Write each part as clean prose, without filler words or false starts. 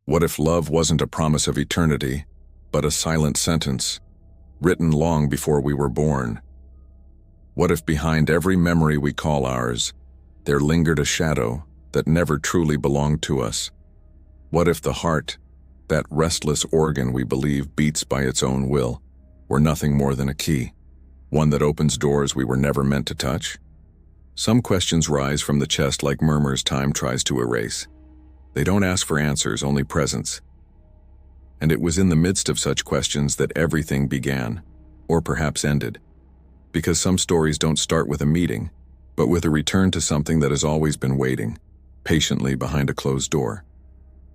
What if love wasn't a promise of eternity, but a silent sentence, written long before we were born? What if behind every memory we call ours, there lingered a shadow that never truly belonged to us? What if the heart, that restless organ we believe beats by its own will, were nothing more than a key, one that opens doors we were never meant to touch? Some questions rise from the chest like murmurs time tries to erase. They don't ask for answers, only presence. And it was in the midst of such questions that everything began, or perhaps ended. Because some stories don't start with a meeting, but with a return to something that has always been waiting, patiently behind a closed door.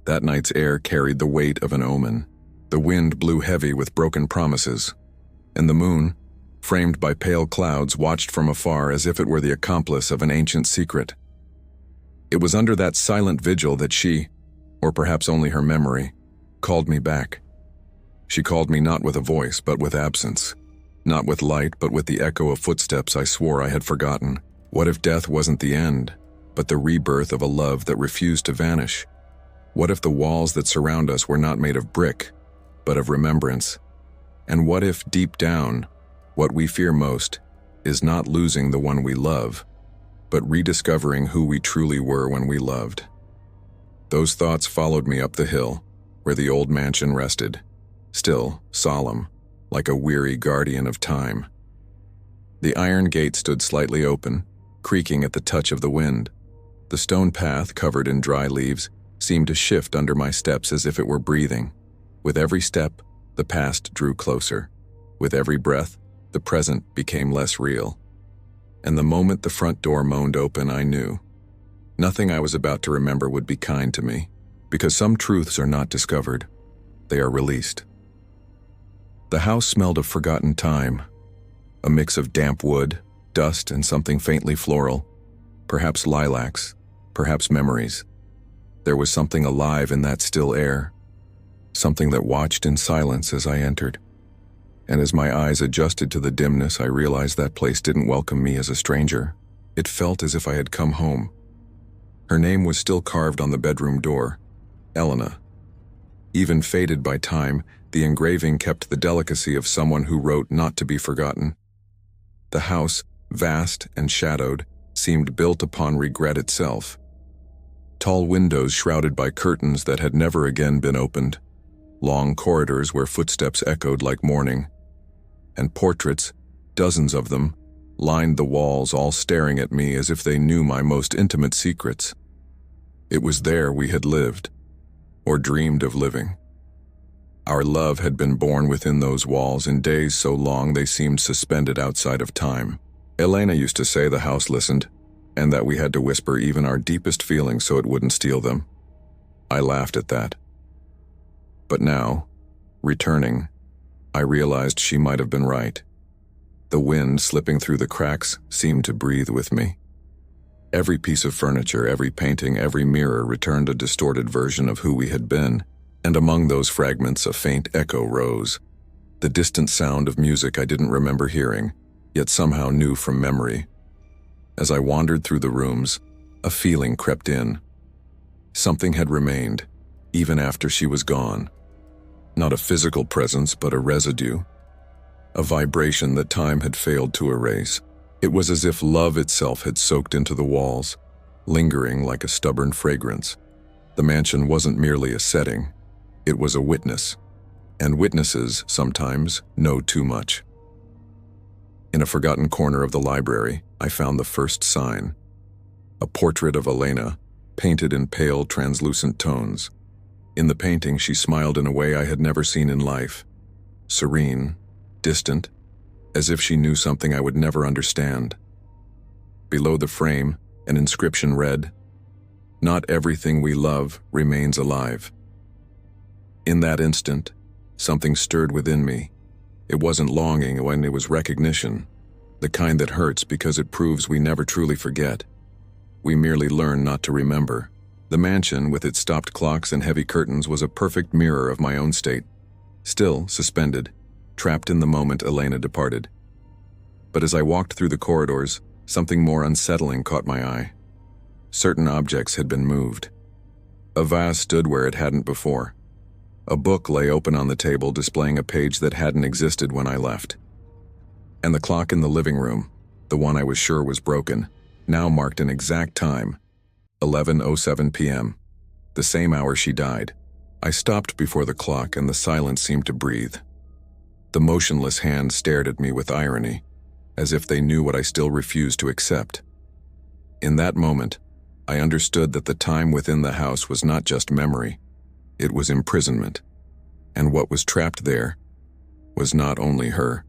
That night's air carried the weight of an omen. The wind blew heavy with broken promises, and the moon, framed by pale clouds, watched from afar as if it were the accomplice of an ancient secret. It was under that silent vigil that she, or perhaps only her memory, called me back. She called me not with a voice, but with absence. Not with light, but with the echo of footsteps I swore I had forgotten. What if death wasn't the end, but the rebirth of a love that refused to vanish? What if the walls that surround us were not made of brick, but of remembrance? And what if, deep down, what we fear most is not losing the one we love, but rediscovering who we truly were when we loved? Those thoughts followed me up the hill, where the old mansion rested, still, solemn, like a weary guardian of time. The iron gate stood slightly open, creaking at the touch of the wind. The stone path, covered in dry leaves, seemed to shift under my steps as if it were breathing. With every step, the past drew closer. With every breath, the present became less real. And the moment the front door moaned open, I knew. Nothing I was about to remember would be kind to me, because some truths are not discovered, they are released. The house smelled of forgotten time, a mix of damp wood, dust, and something faintly floral, perhaps lilacs, perhaps memories. There was something alive in that still air, something that watched in silence as I entered. And as my eyes adjusted to the dimness, I realized that place didn't welcome me as a stranger. It felt as if I had come home. Her name was still carved on the bedroom door, Elena. Even faded by time, the engraving kept the delicacy of someone who wrote not to be forgotten. The house, vast and shadowed, seemed built upon regret itself. Tall windows shrouded by curtains that had never again been opened. Long corridors where footsteps echoed like mourning. And portraits, dozens of them, lined the walls, all staring at me as if they knew my most intimate secrets. It was there we had lived, or dreamed of living. Our love had been born within those walls in days so long they seemed suspended outside of time. Elena used to say the house listened, and that we had to whisper even our deepest feelings so it wouldn't steal them. I laughed at that. But now, returning, I realized she might have been right. The wind slipping through the cracks seemed to breathe with me. Every piece of furniture, every painting, every mirror returned a distorted version of who we had been, and among those fragments a faint echo rose, the distant sound of music I didn't remember hearing, yet somehow knew from memory. As I wandered through the rooms, a feeling crept in. Something had remained, even after she was gone. Not a physical presence, but a residue. A vibration that time had failed to erase. It was as if love itself had soaked into the walls, lingering like a stubborn fragrance. The mansion wasn't merely a setting, it was a witness. And witnesses, sometimes, know too much. In a forgotten corner of the library, I found the first sign. A portrait of Elena, painted in pale, translucent tones. In the painting, she smiled in a way I had never seen in life. Serene, distant, as if she knew something I would never understand. Below the frame, an inscription read, "Not everything we love remains alive." In that instant, something stirred within me. It wasn't longing when it was recognition, the kind that hurts because it proves we never truly forget. We merely learn not to remember. The mansion, with its stopped clocks and heavy curtains, was a perfect mirror of my own state. Still, suspended, trapped in the moment Elena departed. But as I walked through the corridors, something more unsettling caught my eye. Certain objects had been moved. A vase stood where it hadn't before. A book lay open on the table, displaying a page that hadn't existed when I left. And the clock in the living room, the one I was sure was broken, now marked an exact time, 11:07 p.m., the same hour she died. I stopped before the clock and the silence seemed to breathe. The motionless hands stared at me with irony, as if they knew what I still refused to accept. In that moment, I understood that the time within the house was not just memory, it was imprisonment. And what was trapped there was not only her.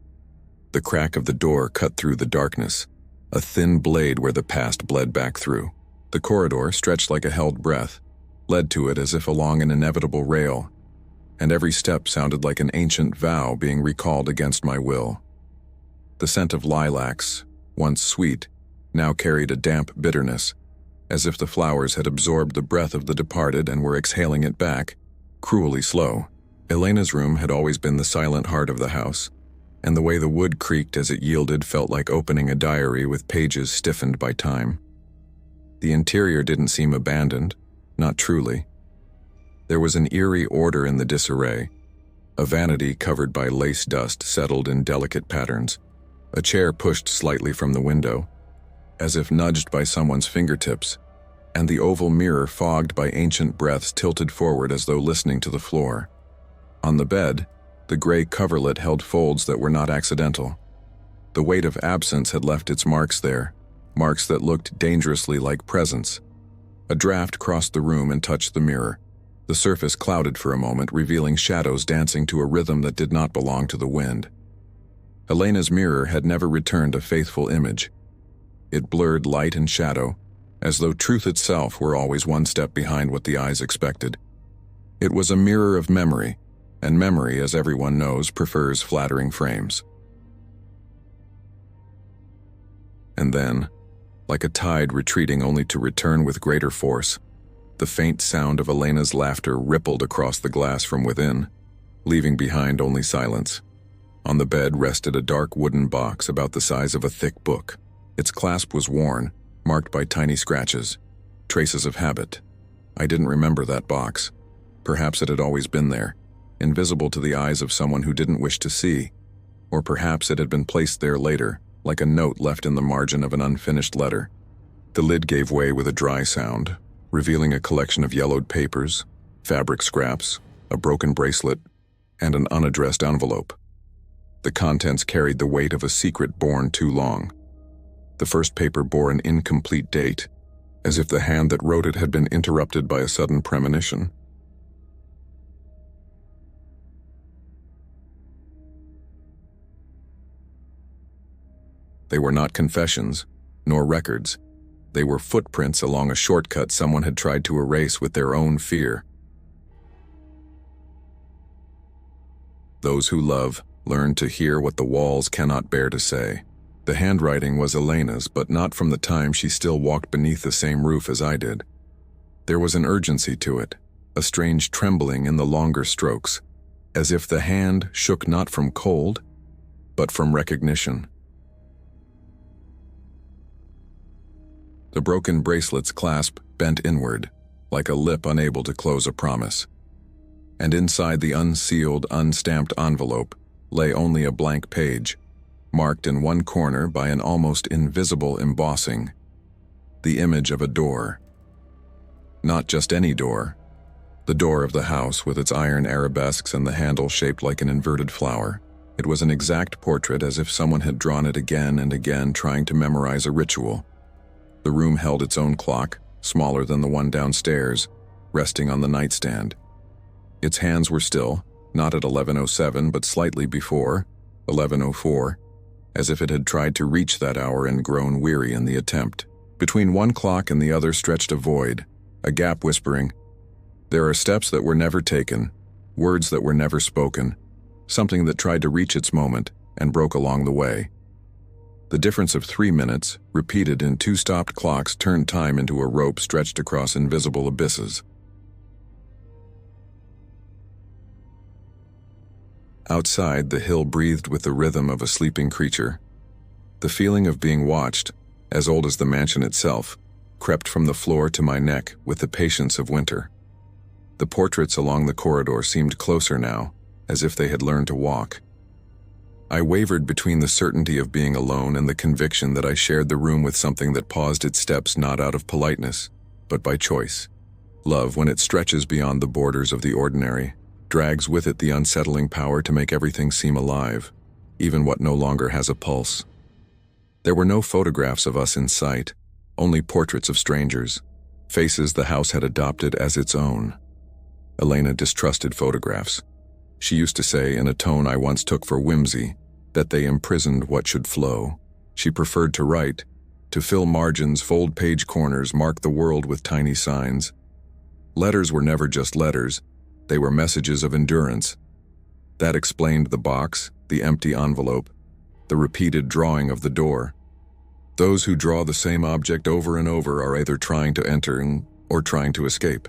The crack of the door cut through the darkness, a thin blade where the past bled back through. The corridor, stretched like a held breath, led to it as if along an inevitable rail, and every step sounded like an ancient vow being recalled against my will. The scent of lilacs, once sweet, now carried a damp bitterness, as if the flowers had absorbed the breath of the departed and were exhaling it back, cruelly slow. Elena's room had always been the silent heart of the house, and the way the wood creaked as it yielded felt like opening a diary with pages stiffened by time. The interior didn't seem abandoned, not truly. There was an eerie order in the disarray. A vanity covered by lace dust settled in delicate patterns, a chair pushed slightly from the window, as if nudged by someone's fingertips, and the oval mirror fogged by ancient breaths tilted forward as though listening to the floor. On the bed, the gray coverlet held folds that were not accidental. The weight of absence had left its marks there, marks that looked dangerously like presence. A draft crossed the room and touched the mirror. The surface clouded for a moment, revealing shadows dancing to a rhythm that did not belong to the wind. Elena's mirror had never returned a faithful image. It blurred light and shadow, as though truth itself were always one step behind what the eyes expected. It was a mirror of memory, and memory, as everyone knows, prefers flattering frames. And then, like a tide retreating only to return with greater force, the faint sound of Elena's laughter rippled across the glass from within, leaving behind only silence. On the bed rested a dark wooden box about the size of a thick book. Its clasp was worn, marked by tiny scratches, traces of habit. I didn't remember that box. Perhaps it had always been there, invisible to the eyes of someone who didn't wish to see. Or perhaps it had been placed there later, like a note left in the margin of an unfinished letter. The lid gave way with a dry sound, revealing a collection of yellowed papers, fabric scraps, a broken bracelet, and an unaddressed envelope. The contents carried the weight of a secret borne too long. The first paper bore an incomplete date, as if the hand that wrote it had been interrupted by a sudden premonition. They were not confessions, nor records. They were footprints along a shortcut someone had tried to erase with their own fear. Those who love learn to hear what the walls cannot bear to say. The handwriting was Elena's, but not from the time she still walked beneath the same roof as I did. There was an urgency to it, a strange trembling in the longer strokes, as if the hand shook not from cold, but from recognition. The broken bracelet's clasp bent inward, like a lip unable to close a promise. And inside the unsealed, unstamped envelope lay only a blank page, marked in one corner by an almost invisible embossing, the image of a door. Not just any door, the door of the house with its iron arabesques and the handle shaped like an inverted flower. It was an exact portrait, as if someone had drawn it again and again, trying to memorize a ritual. The room held its own clock, smaller than the one downstairs, resting on the nightstand. Its hands were still, not at 11:07 but slightly before, 11:04, as if it had tried to reach that hour and grown weary in the attempt. Between one clock and the other stretched a void, a gap whispering, "There are steps that were never taken, words that were never spoken, something that tried to reach its moment and broke along the way." The difference of 3 minutes, repeated in 2 stopped clocks, turned time into a rope stretched across invisible abysses. Outside, the hill breathed with the rhythm of a sleeping creature. The feeling of being watched, as old as the mansion itself, crept from the floor to my neck with the patience of winter. The portraits along the corridor seemed closer now, as if they had learned to walk. I wavered between the certainty of being alone and the conviction that I shared the room with something that paused its steps not out of politeness, but by choice. Love, when it stretches beyond the borders of the ordinary, drags with it the unsettling power to make everything seem alive, even what no longer has a pulse. There were no photographs of us in sight, only portraits of strangers, faces the house had adopted as its own. Elena distrusted photographs. She used to say, in a tone I once took for whimsy, that they imprisoned what should flow. She preferred to write, to fill margins, fold page corners, mark the world with tiny signs. Letters were never just letters, they were messages of endurance. That explained the box, the empty envelope, the repeated drawing of the door. Those who draw the same object over and over are either trying to enter or trying to escape.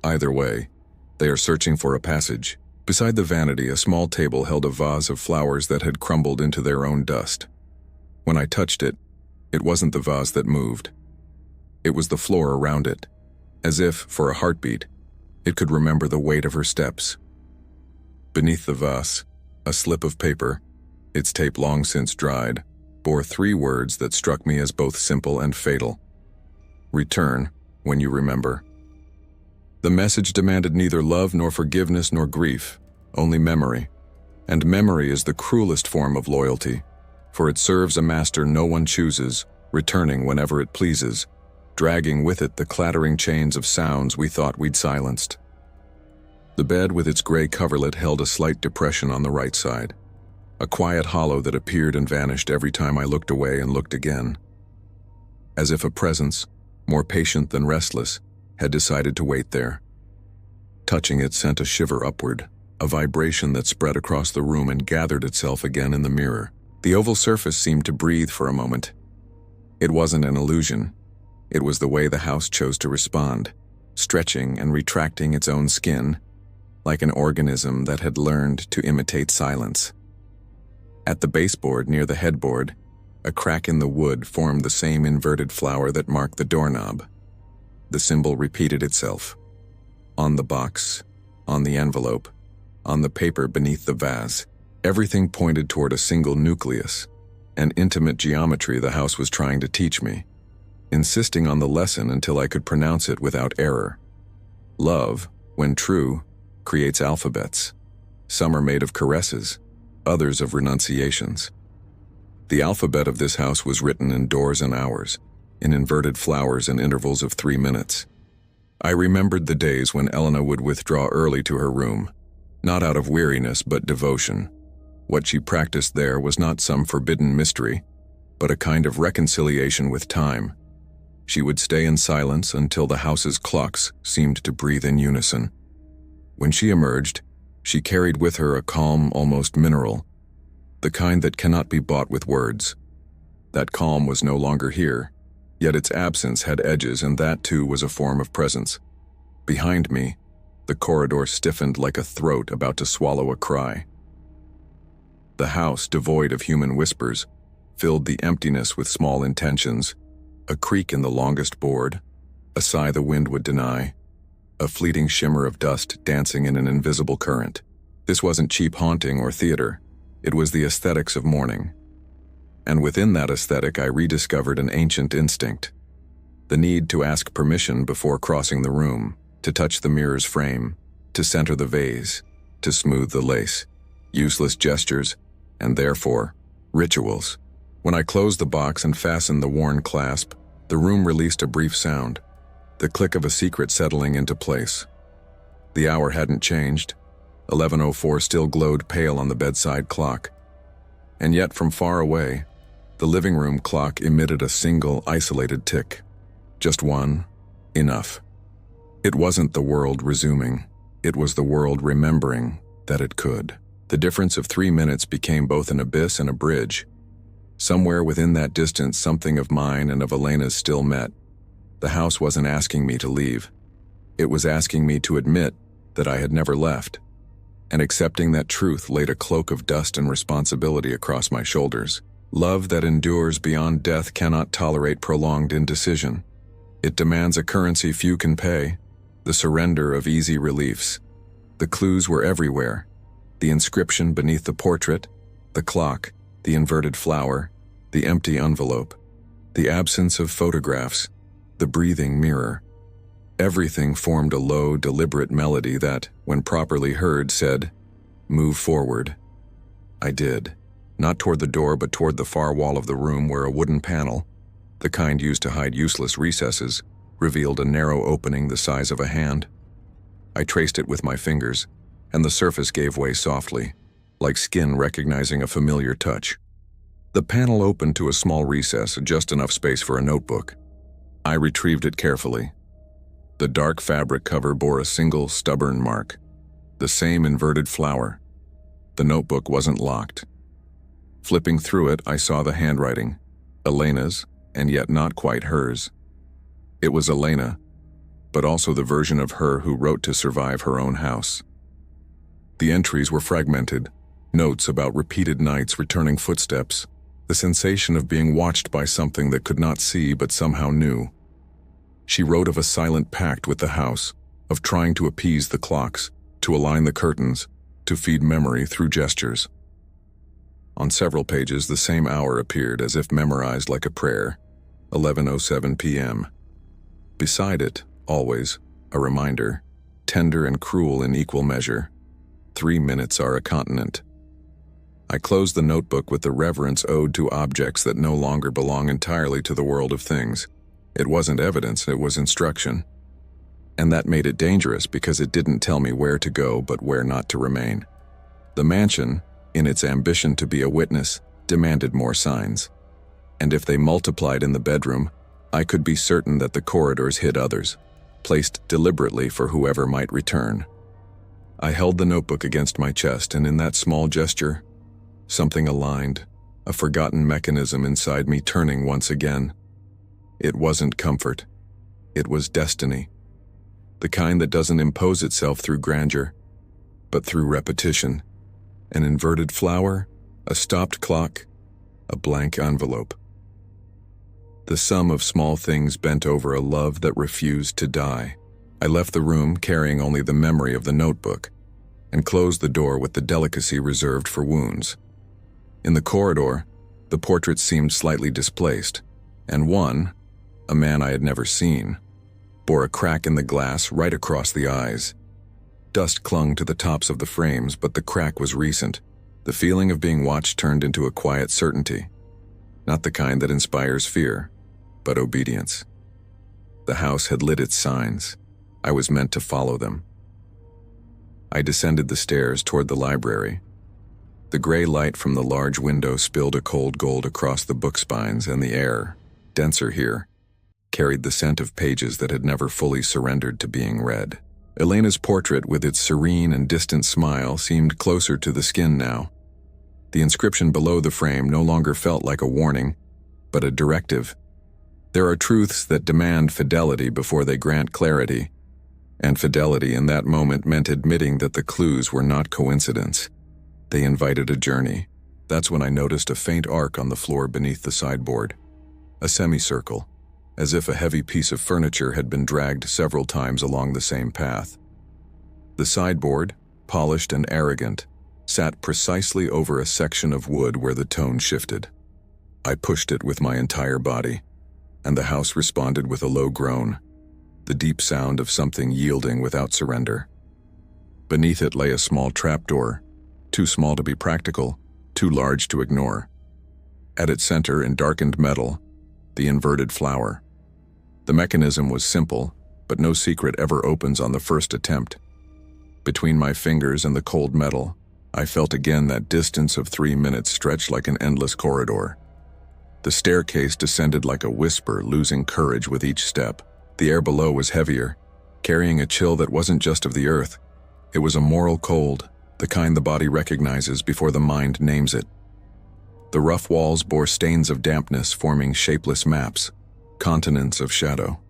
Either way, they are searching for a passage. Beside the vanity, a small table held a vase of flowers that had crumbled into their own dust. When I touched it, it wasn't the vase that moved. It was the floor around it, as if, for a heartbeat, it could remember the weight of her steps. Beneath the vase, a slip of paper, its tape long since dried, bore 3 words that struck me as both simple and fatal. Return when you remember. The message demanded neither love nor forgiveness nor grief, only memory. And memory is the cruelest form of loyalty, for it serves a master no one chooses, returning whenever it pleases, dragging with it the clattering chains of sounds we thought we'd silenced. The bed with its gray coverlet held a slight depression on the right side, a quiet hollow that appeared and vanished every time I looked away and looked again. As if a presence, more patient than restless, had decided to wait there. Touching it sent a shiver upward, a vibration that spread across the room and gathered itself again in the mirror. The oval surface seemed to breathe for a moment. It wasn't an illusion. It was the way the house chose to respond, stretching and retracting its own skin, like an organism that had learned to imitate silence. At the baseboard near the headboard, a crack in the wood formed the same inverted flower that marked the doorknob. The symbol repeated itself. On the box, on the envelope, on the paper beneath the vase, everything pointed toward a single nucleus, an intimate geometry the house was trying to teach me, insisting on the lesson until I could pronounce it without error. Love, when true, creates alphabets. Some are made of caresses, others of renunciations. The alphabet of this house was written in doors and hours, in inverted flowers and intervals of 3 minutes. I remembered the days when Elena would withdraw early to her room, not out of weariness but devotion. What she practiced there was not some forbidden mystery, but a kind of reconciliation with time. She would stay in silence until the house's clocks seemed to breathe in unison. When she emerged, she carried with her a calm, almost mineral, the kind that cannot be bought with words. That calm was no longer here, yet its absence had edges, and that too was a form of presence. Behind me, the corridor stiffened like a throat about to swallow a cry. The house, devoid of human whispers, filled the emptiness with small intentions, a creak in the longest board, a sigh the wind would deny, a fleeting shimmer of dust dancing in an invisible current. This wasn't cheap haunting or theater, it was the aesthetics of mourning. And within that aesthetic I rediscovered an ancient instinct. The need to ask permission before crossing the room, to touch the mirror's frame, to center the vase, to smooth the lace. Useless gestures, and therefore, rituals. When I closed the box and fastened the worn clasp, the room released a brief sound, the click of a secret settling into place. The hour hadn't changed. 11:04 still glowed pale on the bedside clock. And yet from far away, the living room clock emitted a single, isolated tick. Just one, enough. It wasn't the world resuming. It was the world remembering that it could. The difference of 3 minutes became both an abyss and a bridge. Somewhere within that distance, something of mine and of Elena's still met. The house wasn't asking me to leave. It was asking me to admit that I had never left. And accepting that truth laid a cloak of dust and responsibility across my shoulders. Love that endures beyond death cannot tolerate prolonged indecision. It demands a currency few can pay, the the surrender of easy reliefs. The clues were everywhere. The inscription beneath the portrait, the clock, the inverted flower, the empty envelope, the absence of photographs, the breathing mirror. Everything formed a low, deliberate melody that, when properly heard, said, "Move forward." I did, not toward the door but toward the far wall of the room where a wooden panel, the kind used to hide useless recesses, revealed a narrow opening the size of a hand. I traced it with my fingers, and the surface gave way softly, like skin recognizing a familiar touch. The panel opened to a small recess, just enough space for a notebook. I retrieved it carefully. The dark fabric cover bore a single stubborn mark, the same inverted flower. The notebook wasn't locked. Flipping through it, I saw the handwriting, Elena's, and yet not quite hers. It was Elena, but also the version of her who wrote to survive her own house. The entries were fragmented, notes about repeated nights, returning footsteps, the sensation of being watched by something that could not see but somehow knew. She wrote of a silent pact with the house, of trying to appease the clocks, to align the curtains, to feed memory through gestures. On several pages, the same hour appeared as if memorized like a prayer, 11:07 p.m. Beside it, always, a reminder, tender and cruel in equal measure. 3 minutes are a continent. I closed the notebook with the reverence owed to objects that no longer belong entirely to the world of things. It wasn't evidence, it was instruction. And that made it dangerous because it didn't tell me where to go but where not to remain. The mansion, in its ambition to be a witness, demanded more signs. And if they multiplied in the bedroom, I could be certain that the corridors hid others, placed deliberately for whoever might return. I held the notebook against my chest, and in that small gesture, something aligned, a forgotten mechanism inside me turning once again. It wasn't comfort. It was destiny. The kind that doesn't impose itself through grandeur, but through repetition. An inverted flower, a stopped clock, a blank envelope. The sum of small things bent over a love that refused to die. I left the room carrying only the memory of the notebook, and closed the door with the delicacy reserved for wounds. In the corridor, the portrait seemed slightly displaced, and one, a man I had never seen, bore a crack in the glass right across the eyes. Dust clung to the tops of the frames, but the crack was recent. The feeling of being watched turned into a quiet certainty, not the kind that inspires fear, but obedience. The house had lit its signs. I was meant to follow them. I descended the stairs toward the library. The gray light from the large window spilled a cold gold across the book spines, and the air, denser here, carried the scent of pages that had never fully surrendered to being read. Elena's portrait, with its serene and distant smile, seemed closer to the skin now. The inscription below the frame no longer felt like a warning, but a directive. There are truths that demand fidelity before they grant clarity, and fidelity in that moment meant admitting that the clues were not coincidence. They invited a journey. That's when I noticed a faint arc on the floor beneath the sideboard, a semicircle, as if a heavy piece of furniture had been dragged several times along the same path. The sideboard, polished and arrogant, sat precisely over a section of wood where the tone shifted. I pushed it with my entire body, and the house responded with a low groan, the deep sound of something yielding without surrender. Beneath it lay a small trapdoor, too small to be practical, too large to ignore. At its center, in darkened metal, the inverted flower. The mechanism was simple, but no secret ever opens on the first attempt. Between my fingers and the cold metal, I felt again that distance of 3 minutes stretched like an endless corridor. The staircase descended like a whisper, losing courage with each step. The air below was heavier, carrying a chill that wasn't just of the earth. It was a moral cold, the kind the body recognizes before the mind names it. The rough walls bore stains of dampness, forming shapeless maps, continents of shadow.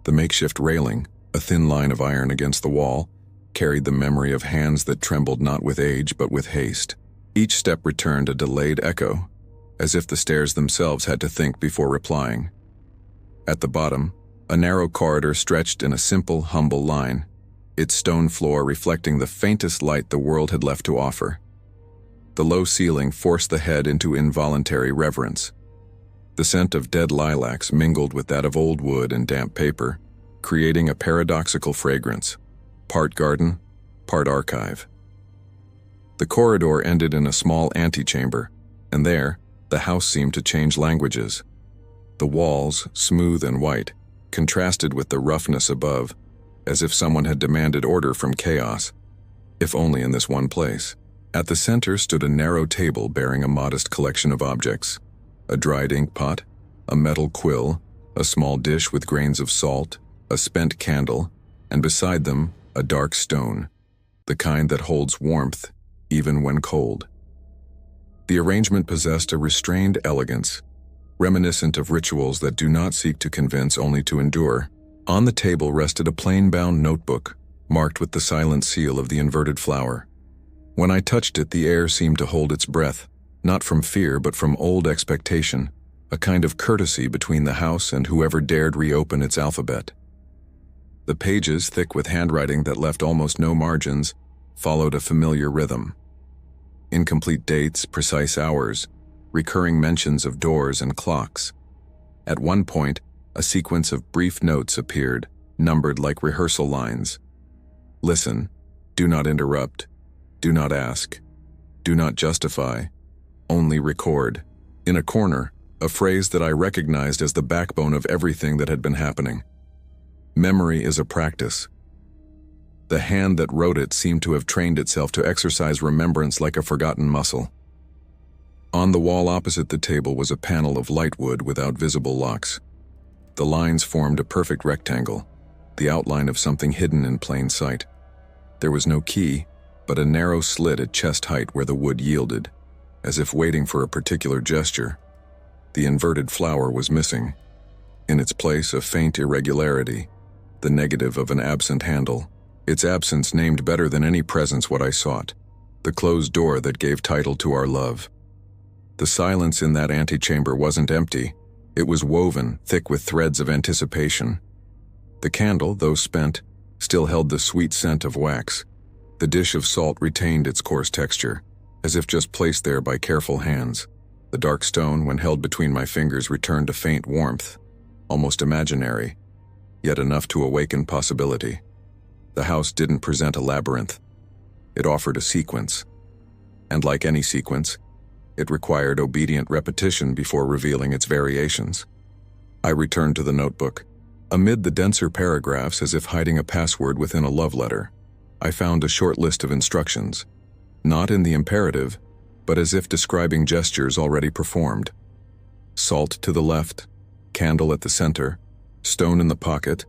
The makeshift railing, a thin line of iron against the wall, carried the memory of hands that trembled not with age but with haste. Each step returned a delayed echo, as if the stairs themselves had to think before replying. At the bottom, A narrow corridor stretched in a simple, humble line, its stone floor reflecting the faintest light the world had left to offer. The low ceiling forced the head into involuntary reverence. The scent of dead lilacs mingled with that of old wood and damp paper, creating a paradoxical fragrance, part garden, part archive. The corridor ended in a small antechamber, and there, the house seemed to change languages. The walls, smooth and white, contrasted with the roughness above, as if someone had demanded order from chaos, if only in this one place. At the center stood a narrow table bearing a modest collection of objects: a dried ink pot, a metal quill, a small dish with grains of salt, a spent candle, and beside them, a dark stone, the kind that holds warmth even when cold. The arrangement possessed a restrained elegance, reminiscent of rituals that do not seek to convince, only to endure. On the table rested a plain-bound notebook, marked with the silent seal of the inverted flower. When I touched it, the air seemed to hold its breath, not from fear but from old expectation, a kind of courtesy between the house and whoever dared reopen its alphabet. The pages, thick with handwriting that left almost no margins, followed a familiar rhythm. Incomplete dates, precise hours, recurring mentions of doors and clocks. At one point, a sequence of brief notes appeared, numbered like rehearsal lines. Listen, do not interrupt, do not ask, do not justify, only record. In a corner, a phrase that I recognized as the backbone of everything that had been happening. Memory is a practice. The hand that wrote it seemed to have trained itself to exercise remembrance like a forgotten muscle. On the wall opposite the table was a panel of light wood without visible locks. The lines formed a perfect rectangle, the outline of something hidden in plain sight. There was no key, but a narrow slit at chest height where the wood yielded, as if waiting for a particular gesture. The inverted flower was missing. In its place, a faint irregularity, the negative of an absent handle. Its absence named better than any presence what I sought, the closed door that gave title to our love. The silence in that antechamber wasn't empty. It was woven, thick with threads of anticipation. The candle, though spent, still held the sweet scent of wax. The dish of salt retained its coarse texture, as if just placed there by careful hands. The dark stone, when held between my fingers, returned a faint warmth, almost imaginary, yet enough to awaken possibility. The house didn't present a labyrinth. It offered a sequence. And like any sequence, it required obedient repetition before revealing its variations. I returned to the notebook. Amid the denser paragraphs, as if hiding a password within a love letter, I found a short list of instructions, not in the imperative, but as if describing gestures already performed. Salt to the left, candle at the center, stone in the pocket,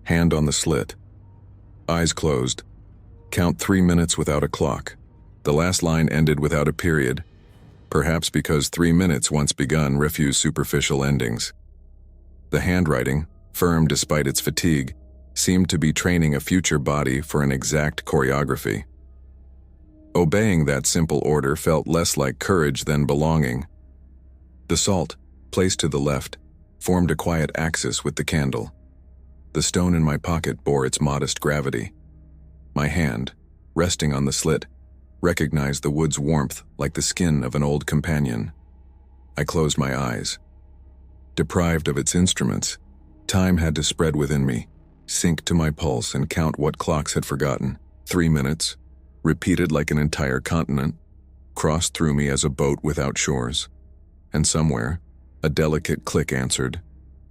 hand on the slit. Eyes closed. Count 3 minutes without a clock. The last line ended without a period, perhaps because 3 minutes once begun refuse superficial endings. The handwriting, firm despite its fatigue, seemed to be training a future body for an exact choreography. Obeying that simple order felt less like courage than belonging. The salt, placed to the left, formed a quiet axis with the candle. The stone in my pocket bore its modest gravity. My hand, resting on the slit, recognized the wood's warmth like the skin of an old companion. I closed my eyes. Deprived of its instruments, time had to spread within me, sink to my pulse and count what clocks had forgotten. 3 minutes, repeated like an entire continent, crossed through me as a boat without shores. And somewhere, a delicate click answered,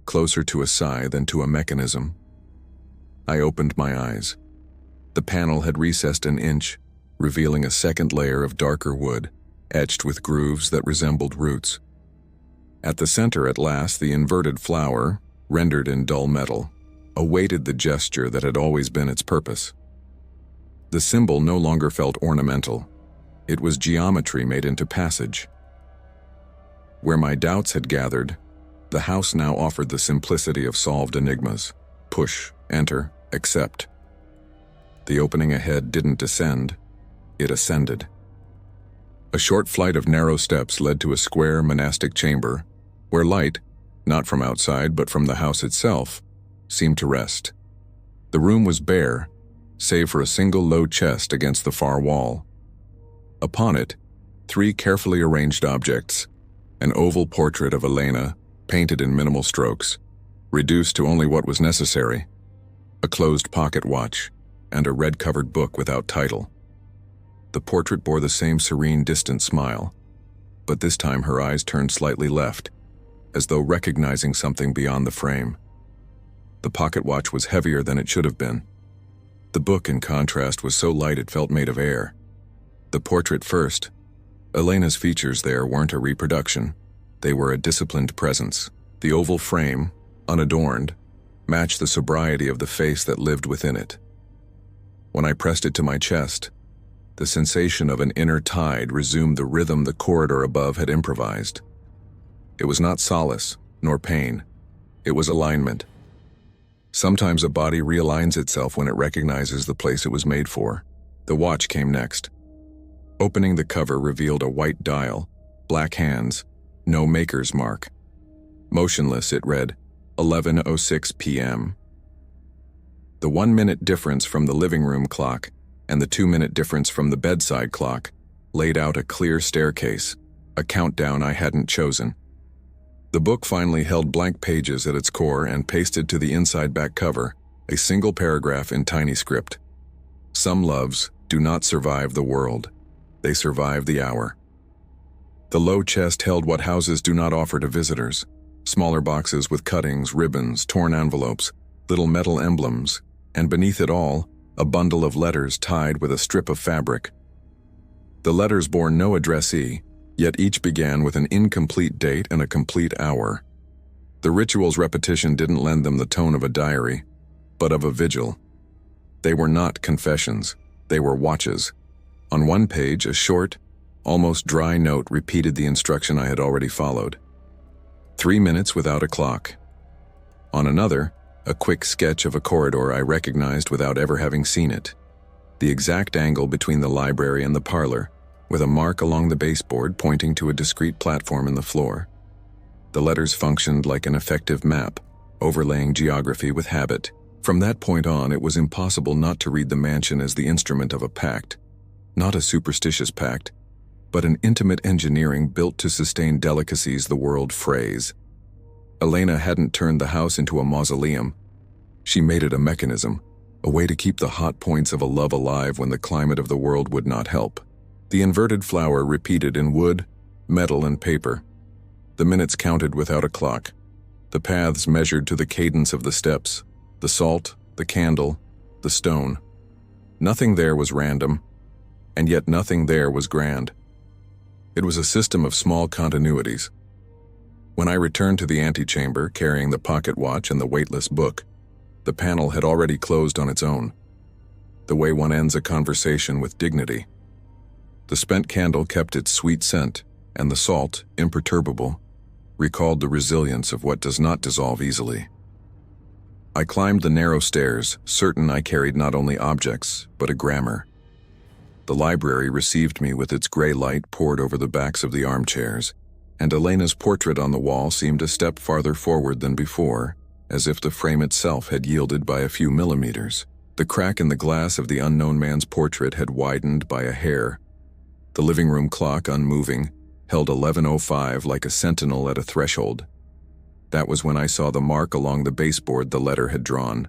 closer to a sigh than to a mechanism. I opened my eyes. The panel had recessed an inch, revealing a second layer of darker wood, etched with grooves that resembled roots. At the center, at last, the inverted flower, rendered in dull metal, awaited the gesture that had always been its purpose. The symbol no longer felt ornamental. It was geometry made into passage. Where my doubts had gathered, the house now offered the simplicity of solved enigmas. Push, enter, accept. The opening ahead didn't descend, it ascended. A short flight of narrow steps led to a square monastic chamber, where light, not from outside but from the house itself, seemed to rest. The room was bare, save for a single low chest against the far wall. Upon it, 3 carefully arranged objects: an oval portrait of Elena, painted in minimal strokes, reduced to only what was necessary, a closed pocket watch, and a red-covered book without title. The portrait bore the same serene, distant smile, but this time her eyes turned slightly left, as though recognizing something beyond the frame. The pocket watch was heavier than it should have been. The book, in contrast, was so light it felt made of air. The portrait first. Elena's features there weren't a reproduction. They were a disciplined presence. The oval frame, unadorned, matched the sobriety of the face that lived within it. When I pressed it to my chest, the sensation of an inner tide resumed the rhythm the corridor above had improvised. It was not solace, nor pain. It was alignment. Sometimes a body realigns itself when it recognizes the place it was made for. The watch came next. Opening the cover revealed a white dial, black hands, no maker's mark. Motionless, it read, 11:06 p.m. The 1-minute difference from the living room clock and the 2-minute difference from the bedside clock laid out a clear staircase, a countdown I hadn't chosen. The book finally held blank pages at its core and pasted to the inside back cover a single paragraph in tiny script. Some loves do not survive the world. They survive the hour. The low chest held what houses do not offer to visitors: smaller boxes with cuttings, ribbons, torn envelopes, little metal emblems, and beneath it all, a bundle of letters tied with a strip of fabric. The letters bore no addressee, yet each began with an incomplete date and a complete hour. The ritual's repetition didn't lend them the tone of a diary, but of a vigil. They were not confessions, they were watches. On one page, a short, almost dry note repeated the instruction I had already followed. 3 minutes without a clock. On another, a quick sketch of a corridor I recognized without ever having seen it. The exact angle between the library and the parlor, with a mark along the baseboard pointing to a discrete platform in the floor. The letters functioned like an effective map, overlaying geography with habit. From that point on, it was impossible not to read the mansion as the instrument of a pact. Not a superstitious pact, but an intimate engineering built to sustain delicacies the world frays. Elena hadn't turned the house into a mausoleum. She made it a mechanism, a way to keep the hot points of a love alive when the climate of the world would not help. The inverted flower repeated in wood, metal, and paper. The minutes counted without a clock. The paths measured to the cadence of the steps, the salt, the candle, the stone. Nothing there was random, and yet nothing there was grand. It was a system of small continuities. When I returned to the antechamber carrying the pocket watch and the weightless book, the panel had already closed on its own, the way one ends a conversation with dignity. The spent candle kept its sweet scent, and the salt, imperturbable, recalled the resilience of what does not dissolve easily. I climbed the narrow stairs, certain I carried not only objects, but a grammar. The library received me with its gray light poured over the backs of the armchairs, and Elena's portrait on the wall seemed a step farther forward than before, as if the frame itself had yielded by a few millimeters. The crack in the glass of the unknown man's portrait had widened by a hair. The living room clock, unmoving, held 11:05 like a sentinel at a threshold. That was when I saw the mark along the baseboard the letter had drawn.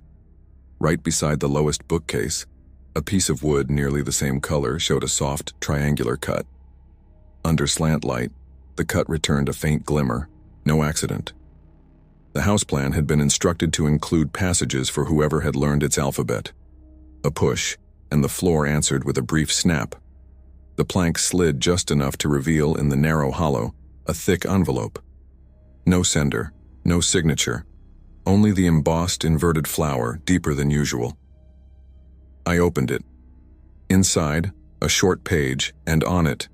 Right beside the lowest bookcase, a piece of wood nearly the same color showed a soft, triangular cut. Under slant light, the cut returned a faint glimmer. No accident. The house plan had been instructed to include passages for whoever had learned its alphabet. A push, and the floor answered with a brief snap. The plank slid just enough to reveal in the narrow hollow a thick envelope. No sender, no signature, only the embossed inverted flower, deeper than usual. I opened it. Inside, a short page, and on it,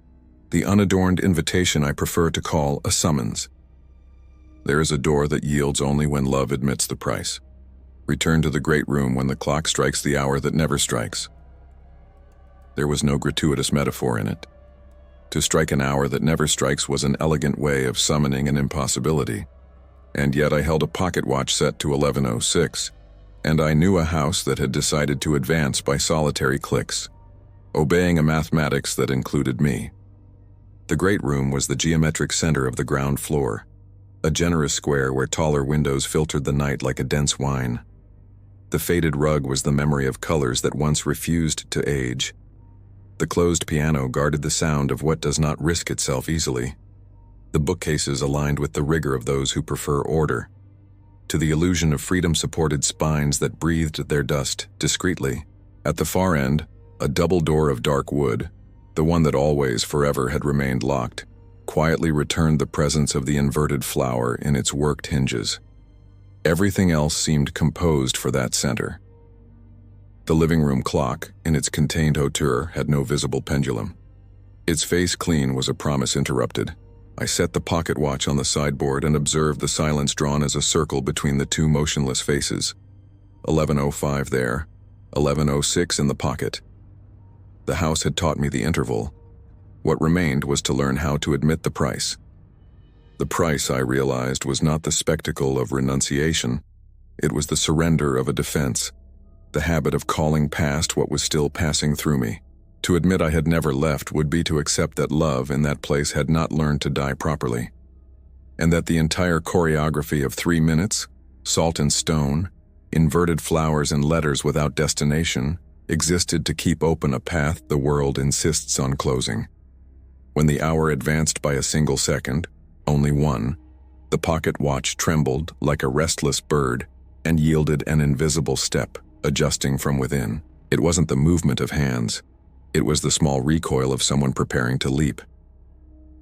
the unadorned invitation I prefer to call a summons. There is a door that yields only when love admits the price. Return to the great room when the clock strikes the hour that never strikes. There was no gratuitous metaphor in it. To strike an hour that never strikes was an elegant way of summoning an impossibility. and yet I held a pocket watch set to 11:06, and I knew a house that had decided to advance by solitary clicks, obeying a mathematics that included me. The great room was the geometric center of the ground floor, a generous square where taller windows filtered the night like a dense wine. The faded rug was the memory of colors that once refused to age. The closed piano guarded the sound of what does not risk itself easily. The bookcases aligned with the rigor of those who prefer order, to the illusion of freedom-supported spines that breathed their dust discreetly. At the far end, a double door of dark wood, the one that always, forever had remained locked, quietly returned the presence of the inverted flower in its worked hinges. Everything else seemed composed for that center. The living room clock, in its contained hauteur, had no visible pendulum. Its face clean was a promise interrupted. I set the pocket watch on the sideboard and observed the silence drawn as a circle between the two motionless faces. 11:05 there, 11:06 in the pocket. The house had taught me the interval. What remained was to learn how to admit the price. The price, I realized, was not the spectacle of renunciation. It was the surrender of a defense, the habit of calling past what was still passing through me. To admit I had never left would be to accept that love in that place had not learned to die properly, and that the entire choreography of 3 minutes, salt and stone, inverted flowers and letters without destination, existed to keep open a path the world insists on closing. When the hour advanced by a single second, only one, the pocket watch trembled like a restless bird and yielded an invisible step, adjusting from within. It wasn't the movement of hands. It was the small recoil of someone preparing to leap.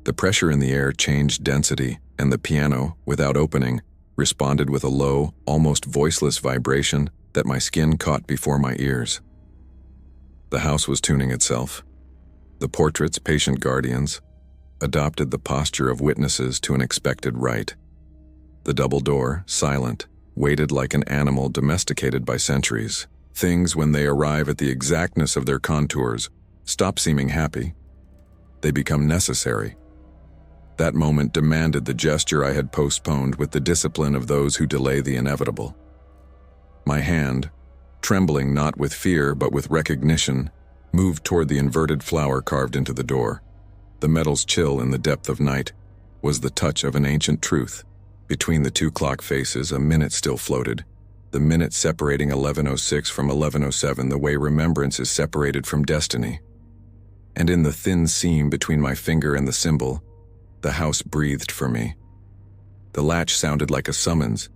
The pressure in the air changed density, and the piano, without opening, responded with a low, almost voiceless vibration that my skin caught before my ears. The house was tuning itself. The portraits, patient guardians, adopted the posture of witnesses to an expected rite. The double door, silent, waited like an animal domesticated by centuries. Things, when they arrive at the exactness of their contours, stop seeming happy. They become necessary. That moment demanded the gesture I had postponed with the discipline of those who delay the inevitable. My hand, trembling not with fear but with recognition, moved toward the inverted flower carved into the door. The metal's chill in the depth of night was the touch of an ancient truth. Between the two clock faces, a minute still floated, the minute separating 11:06 from 11:07 the way remembrance is separated from destiny. And in the thin seam between my finger and the symbol, the house breathed for me. The latch sounded like a summons.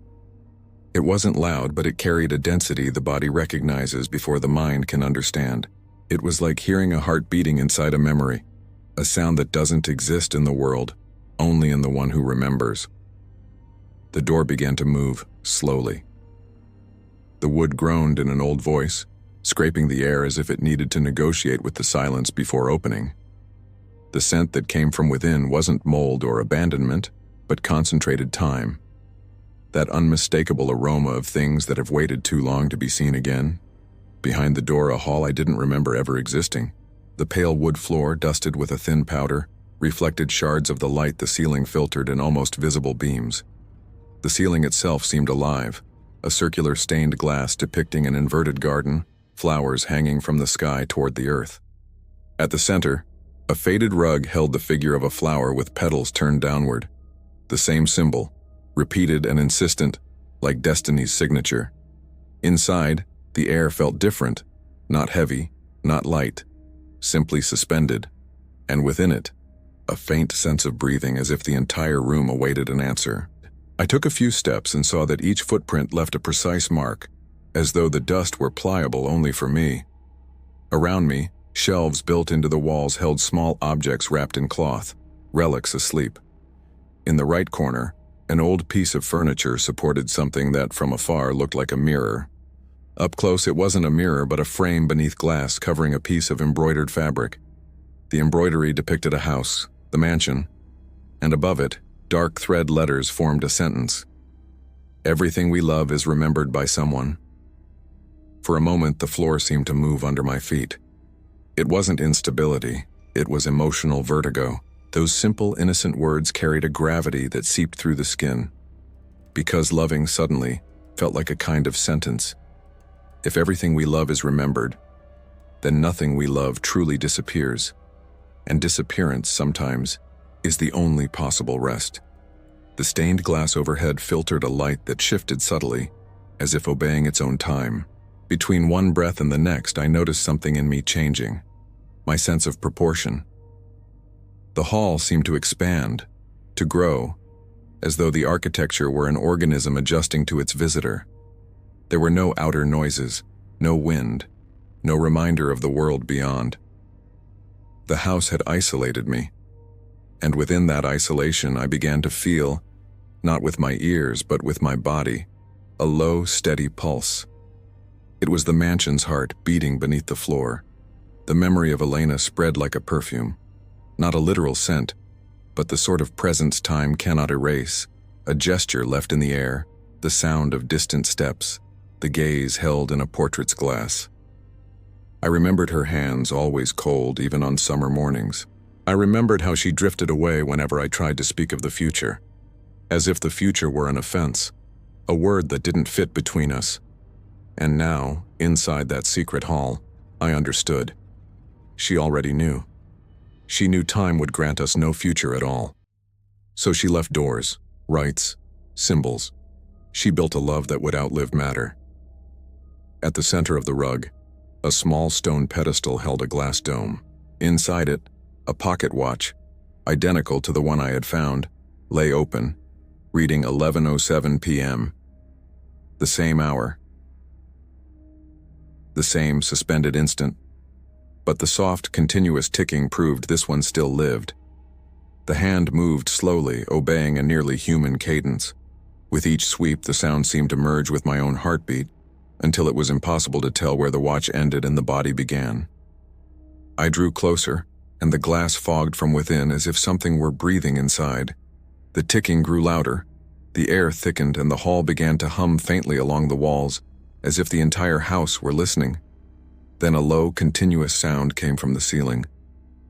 It wasn't loud, but it carried a density the body recognizes before the mind can understand. It was like hearing a heart beating inside a memory, a sound that doesn't exist in the world, only in the one who remembers. The door began to move, slowly. The wood groaned in an old voice, scraping the air as if it needed to negotiate with the silence before opening. The scent that came from within wasn't mold or abandonment, but concentrated time. That unmistakable aroma of things that have waited too long to be seen again. Behind the door, a hall I didn't remember ever existing. The pale wood floor, dusted with a thin powder, reflected shards of the light the ceiling filtered in almost visible beams. The ceiling itself seemed alive, a circular stained glass depicting an inverted garden, flowers hanging from the sky toward the earth. At the center, a faded rug held the figure of a flower with petals turned downward. The same symbol, repeated and insistent, like destiny's signature. Inside, the air felt different, not heavy, not light, simply suspended, and within it, a faint sense of breathing as if the entire room awaited an answer. I took a few steps and saw that each footprint left a precise mark, as though the dust were pliable only for me. Around me, shelves built into the walls held small objects wrapped in cloth, relics asleep. In the right corner, an old piece of furniture supported something that from afar looked like a mirror. Up close, it wasn't a mirror but a frame beneath glass covering a piece of embroidered fabric. The embroidery depicted a house, the mansion, and above it, dark thread letters formed a sentence. Everything we love is remembered by someone. For a moment, the floor seemed to move under my feet. It wasn't instability, it was emotional vertigo. Those simple, innocent words carried a gravity that seeped through the skin. Because loving suddenly felt like a kind of sentence. If everything we love is remembered, then nothing we love truly disappears, and disappearance sometimes is the only possible rest. The stained glass overhead filtered a light that shifted subtly, as if obeying its own time. Between one breath and the next, I noticed something in me changing, my sense of proportion. The hall seemed to expand, to grow, as though the architecture were an organism adjusting to its visitor. There were no outer noises, no wind, no reminder of the world beyond. The house had isolated me, and within that isolation I began to feel, not with my ears but with my body, a low, steady pulse. It was the mansion's heart beating beneath the floor. The memory of Elena spread like a perfume, not a literal scent, but the sort of presence time cannot erase, a gesture left in the air, the sound of distant steps, the gaze held in a portrait's glass. I remembered her hands, always cold, even on summer mornings. I remembered how she drifted away whenever I tried to speak of the future, as if the future were an offense, a word that didn't fit between us. And now, inside that secret hall, I understood. She already knew. She knew time would grant us no future at all. So she left doors, rites, symbols. She built a love that would outlive matter. At the center of the rug, a small stone pedestal held a glass dome. Inside it, a pocket watch, identical to the one I had found, lay open, reading 11:07 p.m. The same hour. The same suspended instant. But the soft, continuous ticking proved this one still lived. The hand moved slowly, obeying a nearly human cadence. With each sweep, the sound seemed to merge with my own heartbeat, until it was impossible to tell where the watch ended and the body began. I drew closer, and the glass fogged from within as if something were breathing inside. The ticking grew louder, the air thickened, and the hall began to hum faintly along the walls, as if the entire house were listening. Then a low, continuous sound came from the ceiling,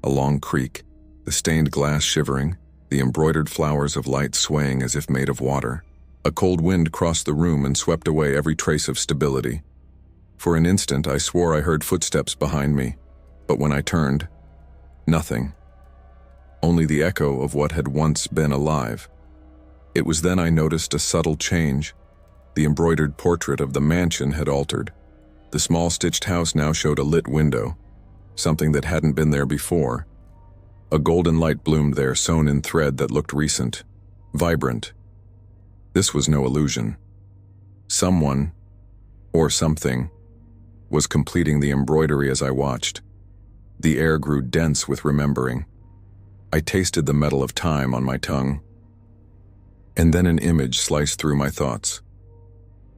a long creak, the stained glass shivering, the embroidered flowers of light swaying as if made of water. A cold wind crossed the room and swept away every trace of stability. For an instant, I swore I heard footsteps behind me, but when I turned, nothing. Only the echo of what had once been alive. It was then I noticed a subtle change. The embroidered portrait of the mansion had altered. The small stitched house now showed a lit window, something that hadn't been there before. A golden light bloomed there, sewn in thread that looked recent, vibrant. This was no illusion. Someone, or something, was completing the embroidery as I watched. The air grew dense with remembering. I tasted the metal of time on my tongue. And then an image sliced through my thoughts.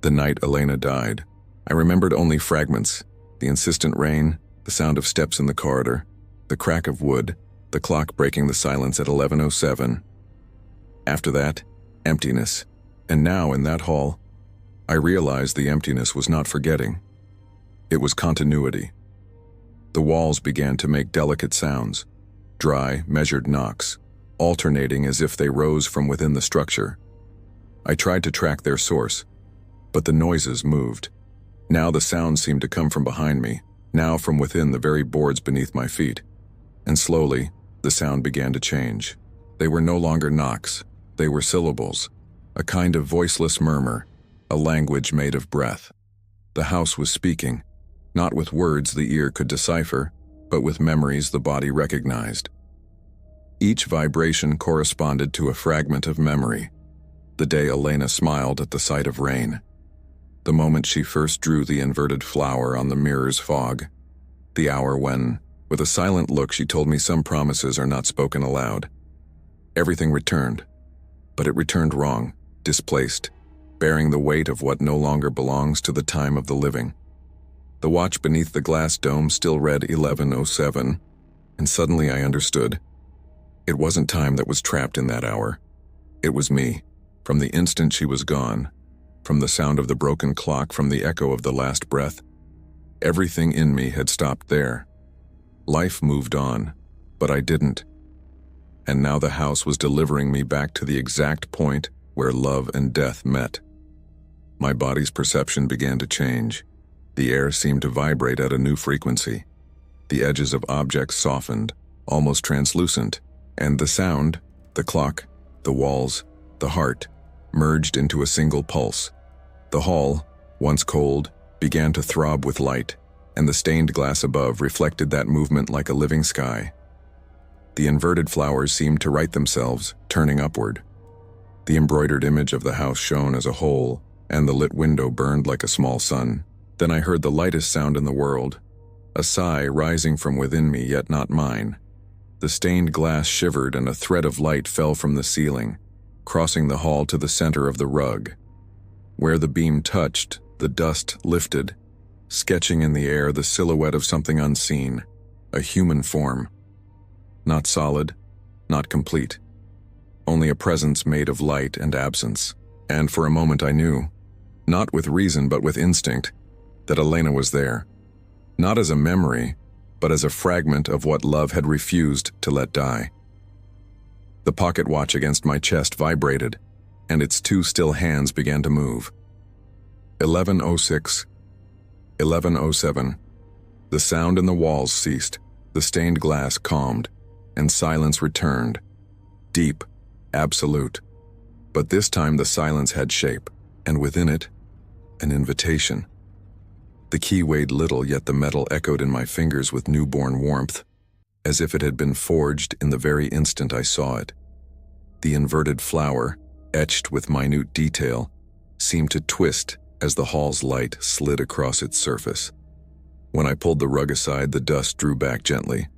The night Elena died, I remembered only fragments: the insistent rain, the sound of steps in the corridor, the crack of wood, the clock breaking the silence at 11:07. After that, emptiness. And now, in that hall, I realized the emptiness was not forgetting. It was continuity. The walls began to make delicate sounds, dry, measured knocks, alternating as if they rose from within the structure. I tried to track their source, but the noises moved. Now the sounds seemed to come from behind me, now from within the very boards beneath my feet. And slowly, the sound began to change. They were no longer knocks, they were syllables. A kind of voiceless murmur, a language made of breath. The house was speaking, not with words the ear could decipher, but with memories the body recognized. Each vibration corresponded to a fragment of memory. The day Elena smiled at the sight of rain. The moment she first drew the inverted flower on the mirror's fog. The hour when, with a silent look, she told me some promises are not spoken aloud. Everything returned, but it returned wrong. Displaced, bearing the weight of what no longer belongs to the time of the living. The watch beneath the glass dome still read 11:07, and suddenly I understood. It wasn't time that was trapped in that hour. It was me, from the instant she was gone, from the sound of the broken clock, from the echo of the last breath. Everything in me had stopped there. Life moved on, but I didn't. And now the house was delivering me back to the exact point where love and death met. My body's perception began to change. The air seemed to vibrate at a new frequency. The edges of objects softened, almost translucent, and the sound, the clock, the walls, the heart, merged into a single pulse. The hall, once cold, began to throb with light, and the stained glass above reflected that movement like a living sky. The inverted flowers seemed to right themselves, turning upward. The embroidered image of the house shone as a whole, and the lit window burned like a small sun. Then I heard the lightest sound in the world, a sigh rising from within me, yet not mine. The stained glass shivered and a thread of light fell from the ceiling, crossing the hall to the center of the rug. Where the beam touched, the dust lifted, sketching in the air the silhouette of something unseen, a human form. Not solid, not complete. Only a presence made of light and absence. And for a moment I knew, not with reason but with instinct, that Elena was there. Not as a memory, but as a fragment of what love had refused to let die. The pocket watch against my chest vibrated, and its two still hands began to move. 11:06, 11:07. The sound in the walls ceased, the stained glass calmed, and silence returned. Deep, absolute. But this time the silence had shape, and within it, an invitation. The key weighed little, yet the metal echoed in my fingers with newborn warmth, as if it had been forged in the very instant I saw it. The inverted flower, etched with minute detail, seemed to twist as the hall's light slid across its surface. When I pulled the rug aside, the dust drew back gently,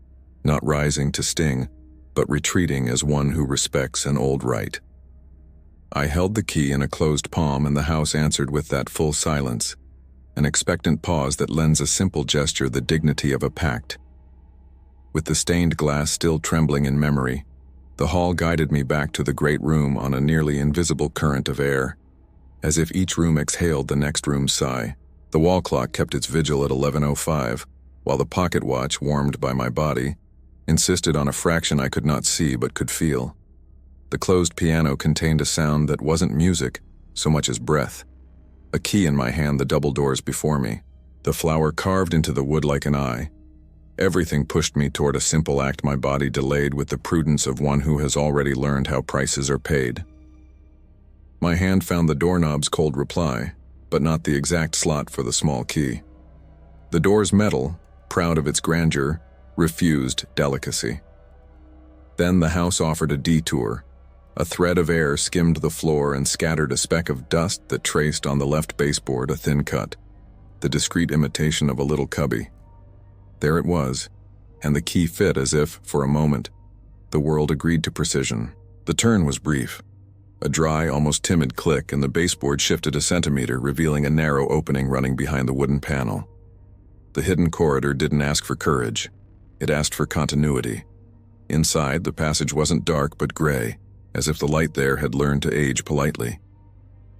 not rising to sting, but retreating as one who respects an old rite. I held the key in a closed palm, and the house answered with that full silence, an expectant pause that lends a simple gesture the dignity of a pact. With the stained glass still trembling in memory, the hall guided me back to the great room on a nearly invisible current of air, as if each room exhaled the next room's sigh. The wall clock kept its vigil at 11:05, while the pocket watch, warmed by my body, insisted on a fraction I could not see but could feel. The closed piano contained a sound that wasn't music so much as breath. A key in my hand, the double doors before me, the flower carved into the wood like an eye. Everything pushed me toward a simple act my body delayed with the prudence of one who has already learned how prices are paid. My hand found the doorknob's cold reply, but not the exact slot for the small key. The door's metal, proud of its grandeur, refused delicacy. Then the house offered a detour. A thread of air skimmed the floor and scattered a speck of dust that traced on the left baseboard a thin cut, the discreet imitation of a little cubby. There it was, and the key fit as if, for a moment, the world agreed to precision. The turn was brief. A dry, almost timid click, and the baseboard shifted a centimeter, revealing a narrow opening running behind the wooden panel. The hidden corridor didn't ask for courage. It asked for continuity. Inside, the passage wasn't dark but gray, as if the light there had learned to age politely.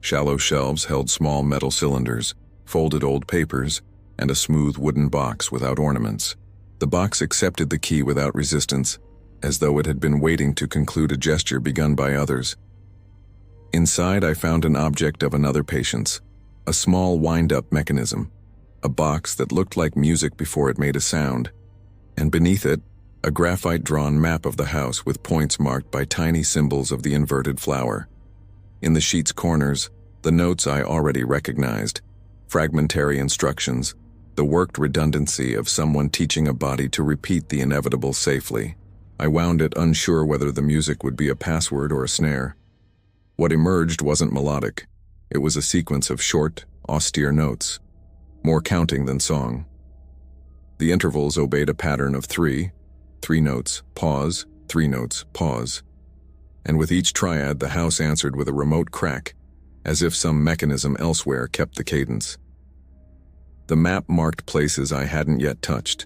Shallow shelves held small metal cylinders, folded old papers, and a smooth wooden box without ornaments. The box accepted the key without resistance, as though it had been waiting to conclude a gesture begun by others. Inside, I found an object of another patience, a small wind-up mechanism, a box that looked like music before it made a sound, and beneath it, a graphite-drawn map of the house with points marked by tiny symbols of the inverted flower. In the sheet's corners, the notes I already recognized, fragmentary instructions, the worked redundancy of someone teaching a body to repeat the inevitable safely. I wound it, unsure whether the music would be a password or a snare. What emerged wasn't melodic. It was a sequence of short, austere notes, more counting than song. The intervals obeyed a pattern of three notes, pause, 3 notes, pause. And with each triad, the house answered with a remote crack, as if some mechanism elsewhere kept the cadence. The map marked places I hadn't yet touched.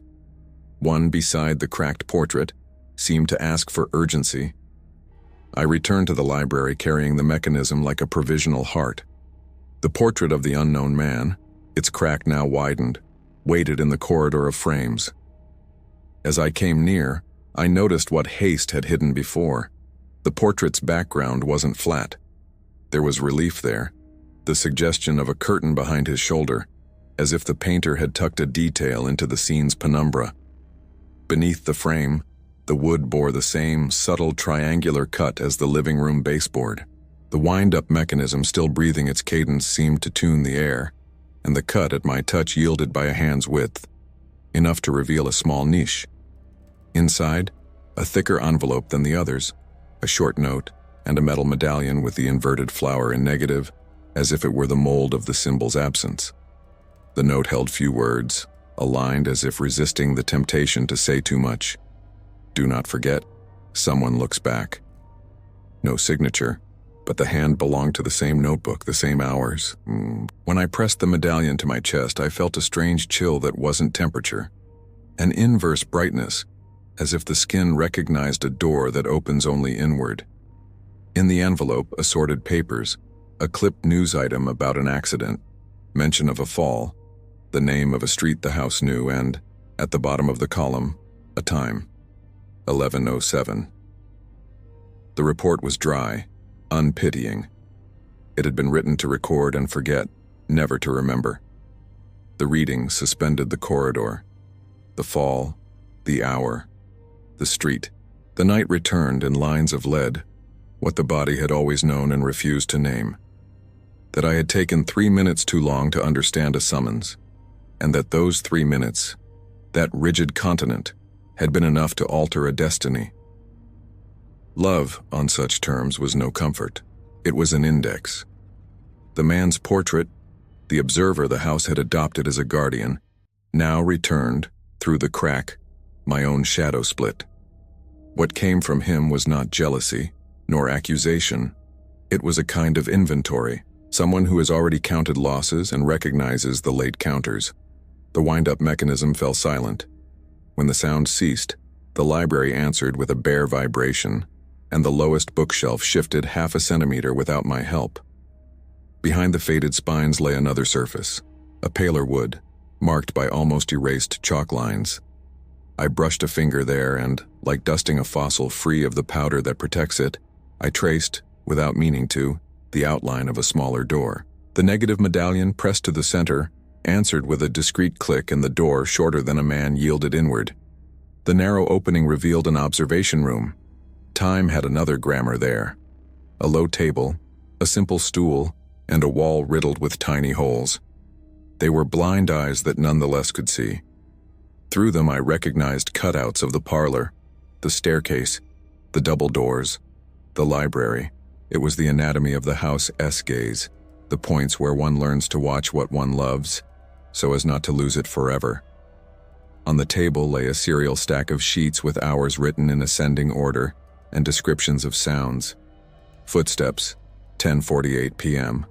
One beside the cracked portrait seemed to ask for urgency. I returned to the library carrying the mechanism like a provisional heart. The portrait of the unknown man, its crack now widened, waited in the corridor of frames. As I came near, I noticed what haste had hidden before. The portrait's background wasn't flat. There was relief there, the suggestion of a curtain behind his shoulder, as if the painter had tucked a detail into the scene's penumbra. Beneath the frame, the wood bore the same subtle triangular cut as the living room baseboard. The wind-up mechanism still breathing its cadence seemed to tune the air, and the cut at my touch yielded by a hand's width, enough to reveal a small niche. Inside, a thicker envelope than the others, a short note, and a metal medallion with the inverted flower in negative, as if it were the mold of the symbol's absence. The note held few words, aligned as if resisting the temptation to say too much. Do not forget, someone looks back. No signature, but the hand belonged to the same notebook, the same hours. When I pressed the medallion to my chest, I felt a strange chill that wasn't temperature. An inverse brightness, as if the skin recognized a door that opens only inward. In the envelope, assorted papers, a clipped news item about an accident, mention of a fall, the name of a street the house knew, and, at the bottom of the column, a time, 11:07. The report was dry, unpitying. It had been written to record and forget, never to remember. The reading suspended the corridor, the fall, the hour, the street. The night returned in lines of lead, what the body had always known and refused to name. That I had taken 3 minutes too long to understand a summons, and that those 3 minutes, that rigid continent, had been enough to alter a destiny. Love, on such terms, was no comfort. It was an index. The man's portrait, the observer the house had adopted as a guardian, now returned, through the crack, my own shadow split. What came from him was not jealousy, nor accusation. It was a kind of inventory, someone who has already counted losses and recognizes the late counters. The wind-up mechanism fell silent. When the sound ceased, the library answered with a bare vibration, and the lowest bookshelf shifted 1/2 centimeter without my help. Behind the faded spines lay another surface, a paler wood, marked by almost erased chalk lines. I brushed a finger there and, like dusting a fossil free of the powder that protects it, I traced, without meaning to, the outline of a smaller door. The negative medallion, pressed to the center, answered with a discreet click, and the door, shorter than a man, yielded inward. The narrow opening revealed an observation room. Time had another grammar there. A low table, a simple stool, and a wall riddled with tiny holes. They were blind eyes that nonetheless could see. Through them I recognized cutouts of the parlor, the staircase, the double doors, the library. It was the anatomy of the house's gaze, the points where one learns to watch what one loves, so as not to lose it forever. On the table lay a serial stack of sheets with hours written in ascending order and descriptions of sounds. Footsteps, 10:48 p.m.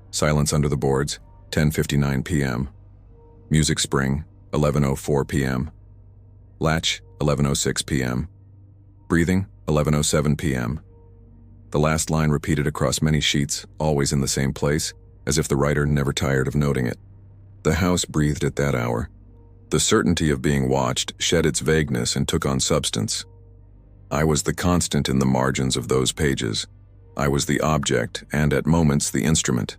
Silence under the boards, 10:59 p.m. Music spring, 11:04 p.m. Latch, 11:06 p.m. Breathing, 11:07 p.m. The last line repeated across many sheets, always in the same place, as if the writer never tired of noting it. The house breathed at that hour. The certainty of being watched shed its vagueness and took on substance. I was the constant in the margins of those pages. I was the object and, at moments, the instrument.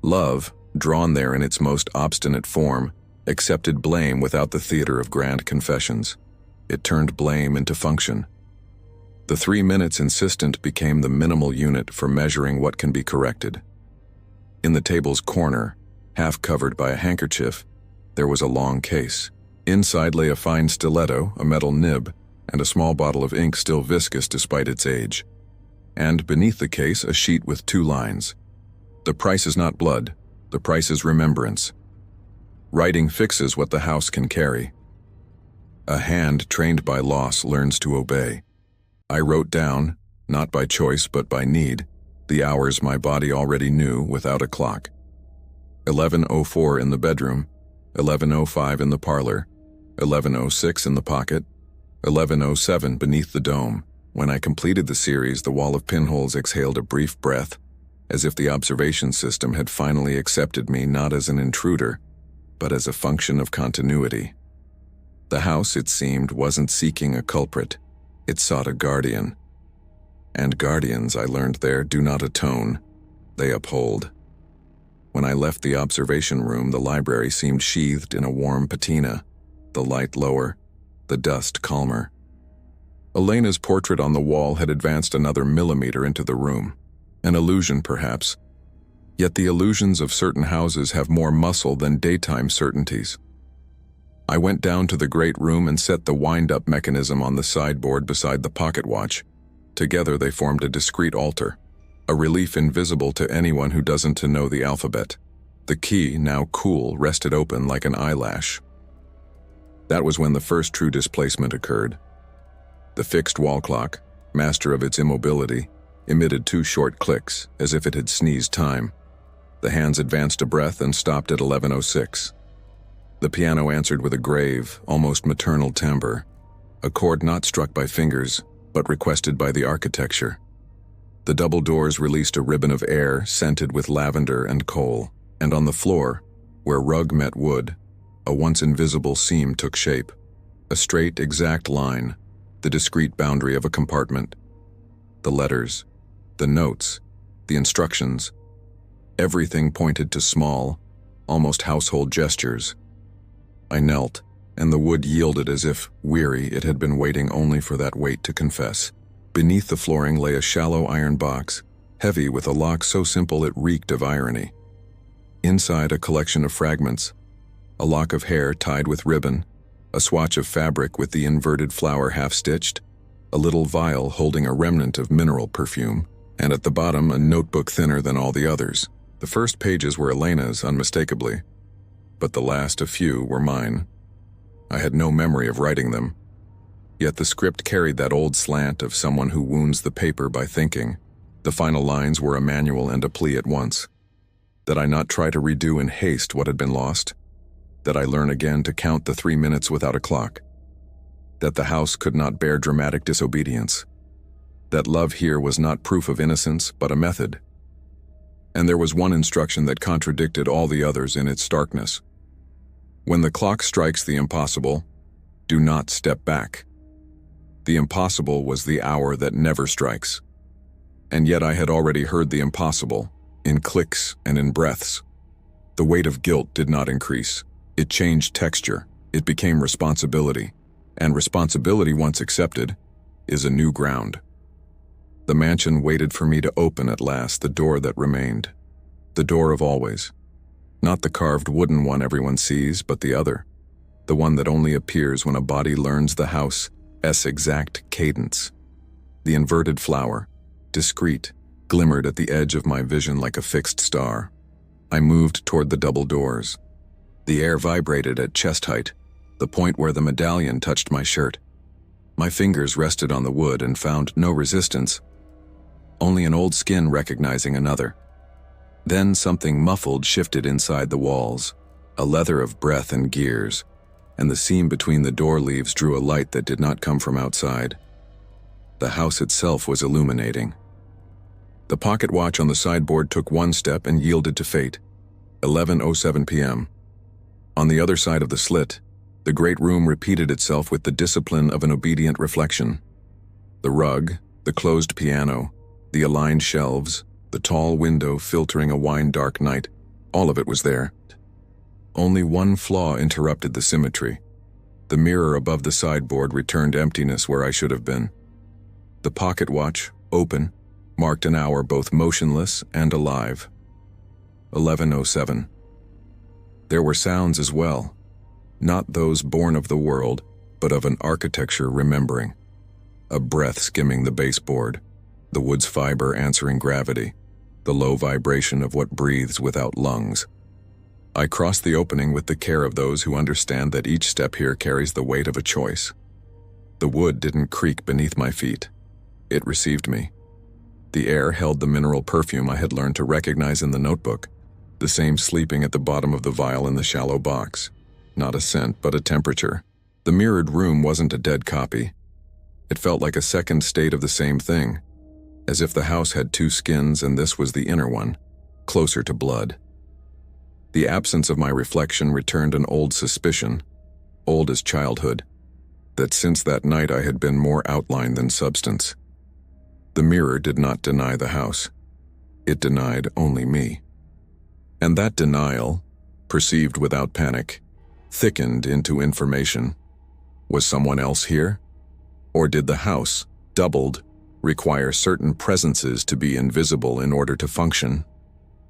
Love, drawn there in its most obstinate form, accepted blame without the theater of grand confessions. It turned blame into function. The 3 minutes insistent became the minimal unit for measuring what can be corrected. In the table's corner, half covered by a handkerchief, there was a long case. Inside lay a fine stiletto, a metal nib, and a small bottle of ink still viscous despite its age. And beneath the case, a sheet with 2 lines. The price is not blood, the price is remembrance. Writing fixes what the house can carry. A hand trained by loss learns to obey. I wrote down, not by choice but by need, the hours my body already knew without a clock. 11:04 in the bedroom, 11:05 in the parlor, 11:06 in the pocket, 11:07 beneath the dome. When I completed the series, the wall of pinholes exhaled a brief breath, as if the observation system had finally accepted me not as an intruder, but as a function of continuity. The house, it seemed, wasn't seeking a culprit. It sought a guardian. And guardians, I learned there, do not atone. they uphold. When I left the observation room, the library seemed sheathed in a warm patina, the light lower, the dust calmer. Elena's portrait on the wall had advanced another millimeter into the room. An illusion, perhaps. Yet the illusions of certain houses have more muscle than daytime certainties. I went down to the great room and set the wind-up mechanism on the sideboard beside the pocket watch. Together they formed a discreet altar, a relief invisible to anyone who doesn't know the alphabet. The key, now cool, rested open like an eyelash. That was when the first true displacement occurred. The fixed wall clock, master of its immobility, emitted 2 short clicks, as if it had sneezed time. The hands advanced a breath and stopped at 11:06. The piano answered with a grave, almost maternal timbre, a chord not struck by fingers, but requested by the architecture. The double doors released a ribbon of air scented with lavender and coal, and on the floor, where rug met wood, a once invisible seam took shape, a straight, exact line, the discrete boundary of a compartment. The letters, the notes, the instructions, everything pointed to small, almost household gestures. I knelt, and the wood yielded as if, weary, it had been waiting only for that weight to confess. Beneath the flooring lay a shallow iron box, heavy with a lock so simple it reeked of irony. Inside, a collection of fragments, a lock of hair tied with ribbon, a swatch of fabric with the inverted flower half-stitched, a little vial holding a remnant of mineral perfume, and at the bottom a notebook thinner than all the others. The first pages were Elena's, unmistakably, but the last, a few, were mine. I had no memory of writing them, yet the script carried that old slant of someone who wounds the paper by thinking. The final lines were a manual and a plea at once. That I not try to redo in haste what had been lost. That I learn again to count the 3 minutes without a clock. That the house could not bear dramatic disobedience. That love here was not proof of innocence, but a method. And there was one instruction that contradicted all the others in its starkness. When the clock strikes the impossible, do not step back. The impossible was the hour that never strikes. And yet I had already heard the impossible, in clicks and in breaths. The weight of guilt did not increase. It changed texture. It became responsibility. And responsibility, once accepted, is a new ground. The mansion waited for me to open at last the door that remained. The door of always. Not the carved wooden one everyone sees, but the other. The one that only appears when a body learns the house's exact cadence. The inverted flower, discreet, glimmered at the edge of my vision like a fixed star. I moved toward the double doors. The air vibrated at chest height, the point where the medallion touched my shirt. My fingers rested on the wood and found no resistance, only an old skin recognizing another. Then something muffled shifted inside the walls, a leather of breath and gears, and the seam between the door leaves drew a light that did not come from outside. The house itself was illuminating. The pocket watch on the sideboard took one step and yielded to fate. 11:07 p.m. On the other side of the slit, the great room repeated itself with the discipline of an obedient reflection. The rug, the closed piano, the aligned shelves, the tall window filtering a wine-dark night, all of it was there. Only one flaw interrupted the symmetry. The mirror above the sideboard returned emptiness where I should have been. The pocket watch, open, marked an hour both motionless and alive. 11:07. There were sounds as well, not those born of the world, but of an architecture remembering. A breath skimming the baseboard, the wood's fiber answering gravity, the low vibration of what breathes without lungs. I crossed the opening with the care of those who understand that each step here carries the weight of a choice. The wood didn't creak beneath my feet. It received me. The air held the mineral perfume I had learned to recognize in the notebook, the same sleeping at the bottom of the vial in the shallow box. Not a scent, but a temperature. The mirrored room wasn't a dead copy. It felt like a second state of the same thing, as if the house had two skins and this was the inner one, closer to blood. The absence of my reflection returned an old suspicion, old as childhood, that since that night I had been more outline than substance. The mirror did not deny the house. It denied only me. And that denial, perceived without panic, thickened into information. Was someone else here? Or did the house, doubled, require certain presences to be invisible in order to function?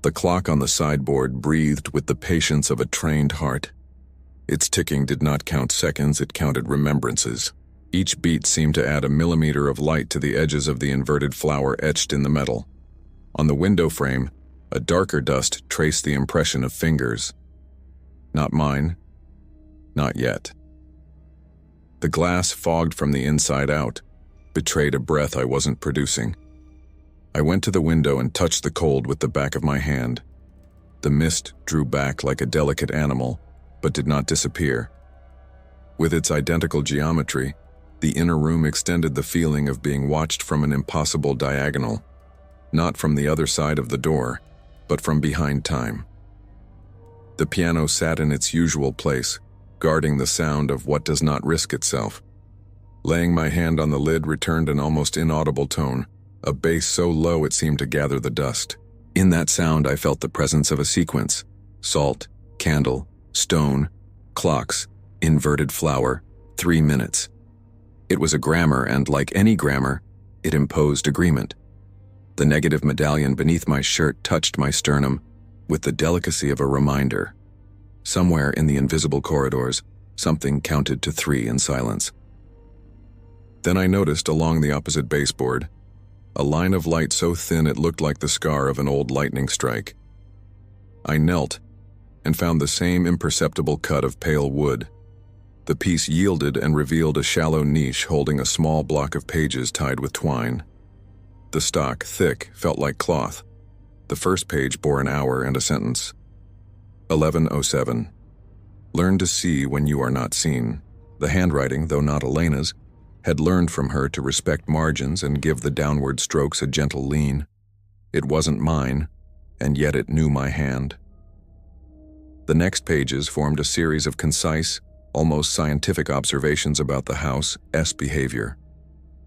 The clock on the sideboard breathed with the patience of a trained heart. Its ticking did not count seconds, it counted remembrances. Each beat seemed to add a millimeter of light to the edges of the inverted flower etched in the metal. On the window frame, a darker dust traced the impression of fingers. Not mine. Not yet. The glass, fogged from the inside out, betrayed a breath I wasn't producing. I went to the window and touched the cold with the back of my hand. The mist drew back like a delicate animal, but did not disappear. With its identical geometry, the inner room extended the feeling of being watched from an impossible diagonal, not from the other side of the door, but from behind time. The piano sat in its usual place, guarding the sound of what does not risk itself. Laying my hand on the lid returned an almost inaudible tone, a bass so low it seemed to gather the dust. In that sound I felt the presence of a sequence: salt, candle, stone, clocks, inverted flower, 3 minutes. It was a grammar, and like any grammar, it imposed agreement. The negative medallion beneath my shirt touched my sternum with the delicacy of a reminder. Somewhere in the invisible corridors, something counted to 3 in silence. Then I noticed along the opposite baseboard a line of light so thin it looked like the scar of an old lightning strike. I knelt and found the same imperceptible cut of pale wood. The piece yielded and revealed a shallow niche holding a small block of pages tied with twine. The stock, thick, felt like cloth. The first page bore an hour and a sentence. 11:07. Learn to see when you are not seen. The handwriting, though not Elena's, had learned from her to respect margins and give the downward strokes a gentle lean. It wasn't mine, and yet it knew my hand. The next pages formed a series of concise, almost scientific observations about the house's behavior.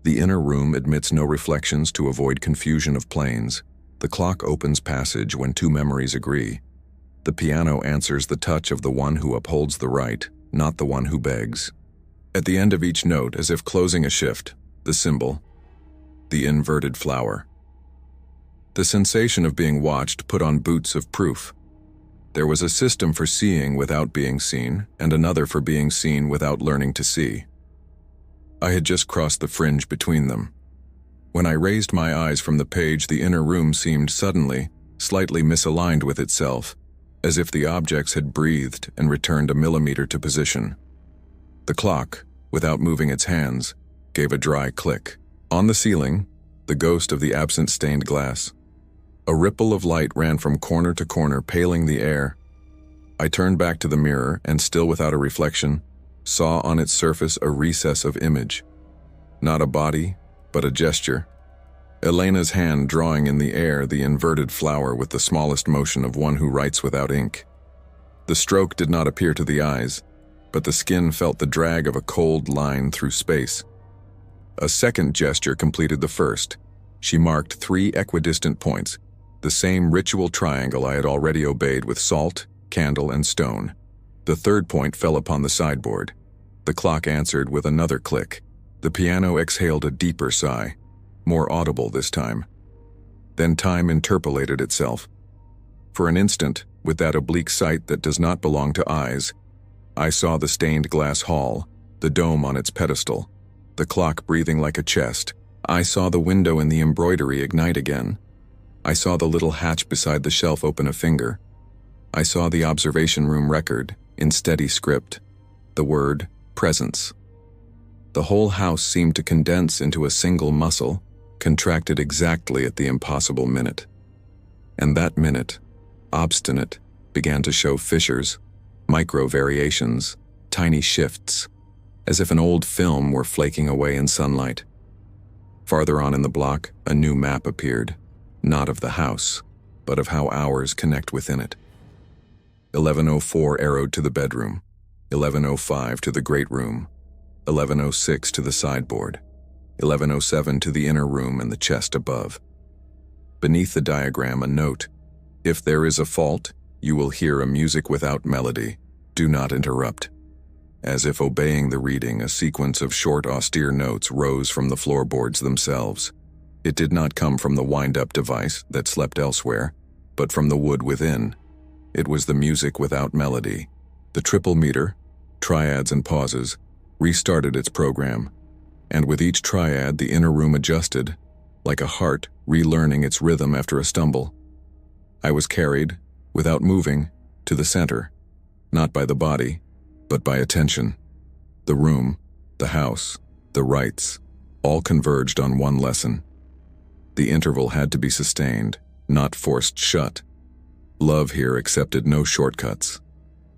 The inner room admits no reflections to avoid confusion of planes. The clock opens passage when 2 memories agree. The piano answers the touch of the one who upholds the right, not the one who begs. At the end of each note, as if closing a shift, the symbol, the inverted flower. The sensation of being watched put on boots of proof. There was a system for seeing without being seen, and another for being seen without learning to see. I had just crossed the fringe between them. When I raised my eyes from the page, the inner room seemed suddenly, slightly misaligned with itself, as if the objects had breathed and returned a millimeter to position. The clock, without moving its hands, gave a dry click. On the ceiling, the ghost of the absent stained glass. A ripple of light ran from corner to corner, paling the air. I turned back to the mirror and, still without a reflection, saw on its surface a recess of image. Not a body, but a gesture. Elena's hand drawing in the air the inverted flower with the smallest motion of one who writes without ink. The stroke did not appear to the eyes, but the skin felt the drag of a cold line through space. A second gesture completed the first. She marked 3 equidistant points, the same ritual triangle I had already obeyed with salt, candle, and stone. The third point fell upon the sideboard. The clock answered with another click. The piano exhaled a deeper sigh, more audible this time. Then time interpolated itself. For an instant, with that oblique sight that does not belong to eyes, I saw the stained glass hall, the dome on its pedestal, the clock breathing like a chest. I saw the window in the embroidery ignite again. I saw the little hatch beside the shelf open a finger. I saw the observation room record, in steady script, the word presence. The whole house seemed to condense into a single muscle, contracted exactly at the impossible minute. And that minute, obstinate, began to show fissures, micro-variations, tiny shifts, as if an old film were flaking away in sunlight. Farther on in the block, a new map appeared, not of the house, but of how hours connect within it. 11:04 arrowed to the bedroom, 11:05 to the great room, 11:06 to the sideboard, 11:07 to the inner room and the chest above. Beneath the diagram, a note. If there is a fault, you will hear a music without melody. Do not interrupt. As if obeying the reading, a sequence of short, austere notes rose from the floorboards themselves. It did not come from the wind-up device that slept elsewhere, but from the wood within. It was the music without melody. The triple meter, triads and pauses, restarted its program, and with each triad the inner room adjusted, like a heart relearning its rhythm after a stumble. I was carried, without moving, to the center, not by the body, but by attention. The room, the house, the rites, all converged on one lesson. The interval had to be sustained, not forced shut. Love here accepted no shortcuts.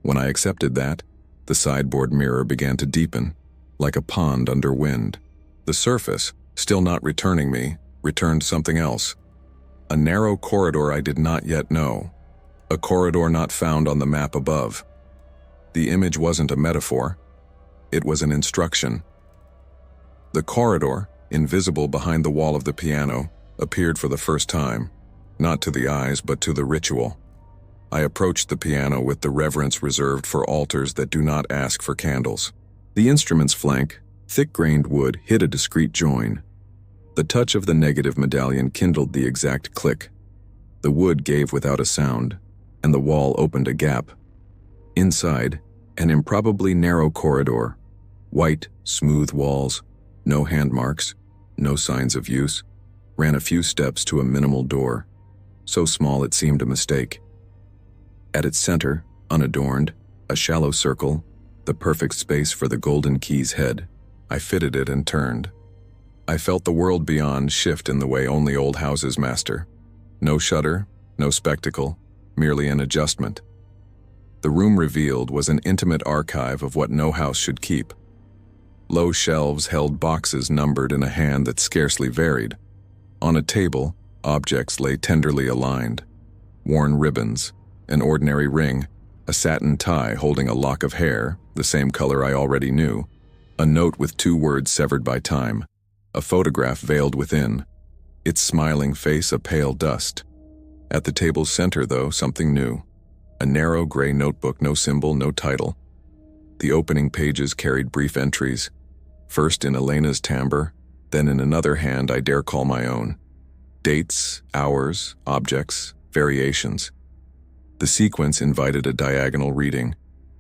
When I accepted that, the sideboard mirror began to deepen, like a pond under wind. The surface, still not returning me, returned something else. A narrow corridor I did not yet know. A corridor not found on the map above. The image wasn't a metaphor. It was an instruction. The corridor, invisible behind the wall of the piano, appeared for the first time, not to the eyes but to the ritual. I approached the piano with the reverence reserved for altars that do not ask for candles. The instrument's flank, thick-grained wood, hid a discreet join. The touch of the negative medallion kindled the exact click. The wood gave without a sound, and the wall opened a gap. Inside, an improbably narrow corridor. White, smooth walls, no handmarks, no signs of use, ran a few steps to a minimal door, so small it seemed a mistake. At its center, unadorned, a shallow circle, the perfect space for the golden key's head. I fitted it and turned. I felt the world beyond shift in the way only old houses master. No shutter, no spectacle, merely an adjustment. The room revealed was an intimate archive of what no house should keep. Low shelves held boxes numbered in a hand that scarcely varied. On a table, objects lay tenderly aligned. Worn ribbons, an ordinary ring, a satin tie holding a lock of hair, the same color I already knew, a note with 2 words severed by time, a photograph veiled within, its smiling face a pale dust. At the table's center, though, something new. A narrow gray notebook, no symbol, no title. The opening pages carried brief entries, first in Elena's timbre, then in another hand I dare call my own. Dates, hours, objects, variations. The sequence invited a diagonal reading.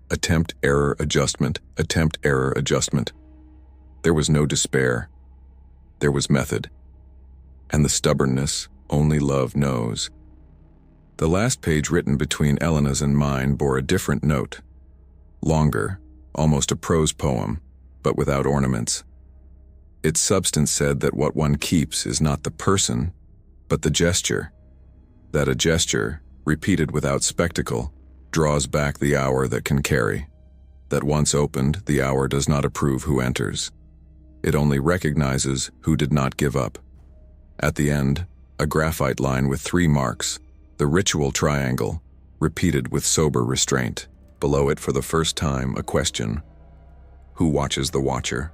Attempt, error, adjustment, attempt, error, adjustment. There was no despair. There was method. And the stubbornness only love knows. The last page written between Elena's and mine bore a different note. Longer, almost a prose poem, but without ornaments. Its substance said that what one keeps is not the person, but the gesture. That a gesture, repeated without spectacle, draws back the hour that can carry. That once opened, the hour does not approve who enters. It only recognizes who did not give up. At the end, a graphite line with 3 marks, the ritual triangle, repeated with sober restraint. Below it, for the first time, a question. Who watches the watcher?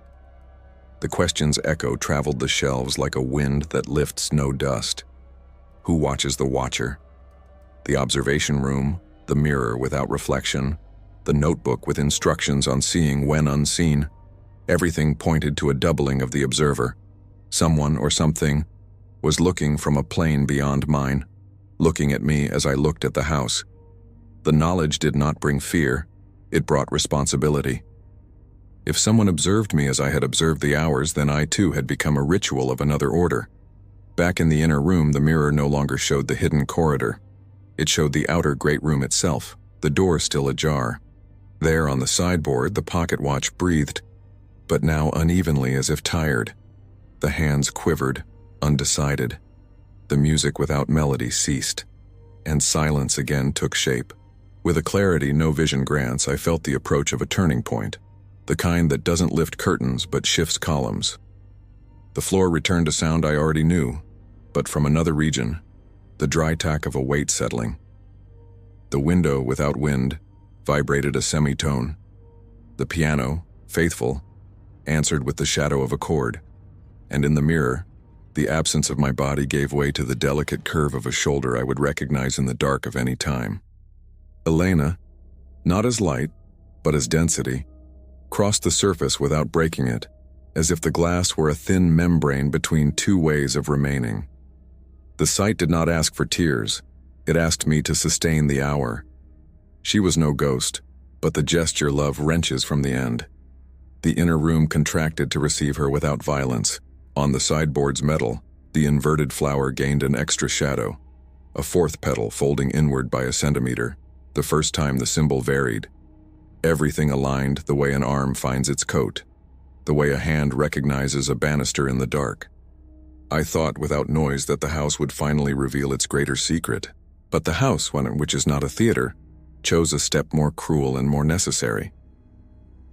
The question's echo traveled the shelves like a wind that lifts no dust. Who watches the watcher? The observation room, the mirror without reflection, the notebook with instructions on seeing when unseen. Everything pointed to a doubling of the observer. Someone or something was looking from a plane beyond mine, looking at me as I looked at the house. The knowledge did not bring fear, it brought responsibility. If someone observed me as I had observed the hours, then I too had become a ritual of another order. Back in the inner room, the mirror no longer showed the hidden corridor. It showed the outer great room itself, the door still ajar. There on the sideboard, the pocket watch breathed, but now unevenly as if tired. The hands quivered, undecided. The music without melody ceased, and silence again took shape. With a clarity no vision grants, I felt the approach of a turning point, the kind that doesn't lift curtains but shifts columns. The floor returned a sound I already knew, but from another region, the dry tack of a weight settling. The window, without wind, vibrated a semitone. The piano, faithful, answered with the shadow of a chord, and in the mirror, The absence of my body gave way to the delicate curve of a shoulder I would recognize in the dark of any time. Elena, not as light, but as density, crossed the surface without breaking it, as if the glass were a thin membrane between two ways of remaining. The sight did not ask for tears, it asked me to sustain the hour. She was no ghost, but the gesture love wrenches from the end. The inner room contracted to receive her without violence. On the sideboard's metal, the inverted flower gained an extra shadow, a fourth petal folding inward by a centimeter, the first time the symbol varied. Everything aligned the way an arm finds its coat, the way a hand recognizes a banister in the dark. I thought without noise that the house would finally reveal its greater secret, but the house, which is not a theater, chose a step more cruel and more necessary.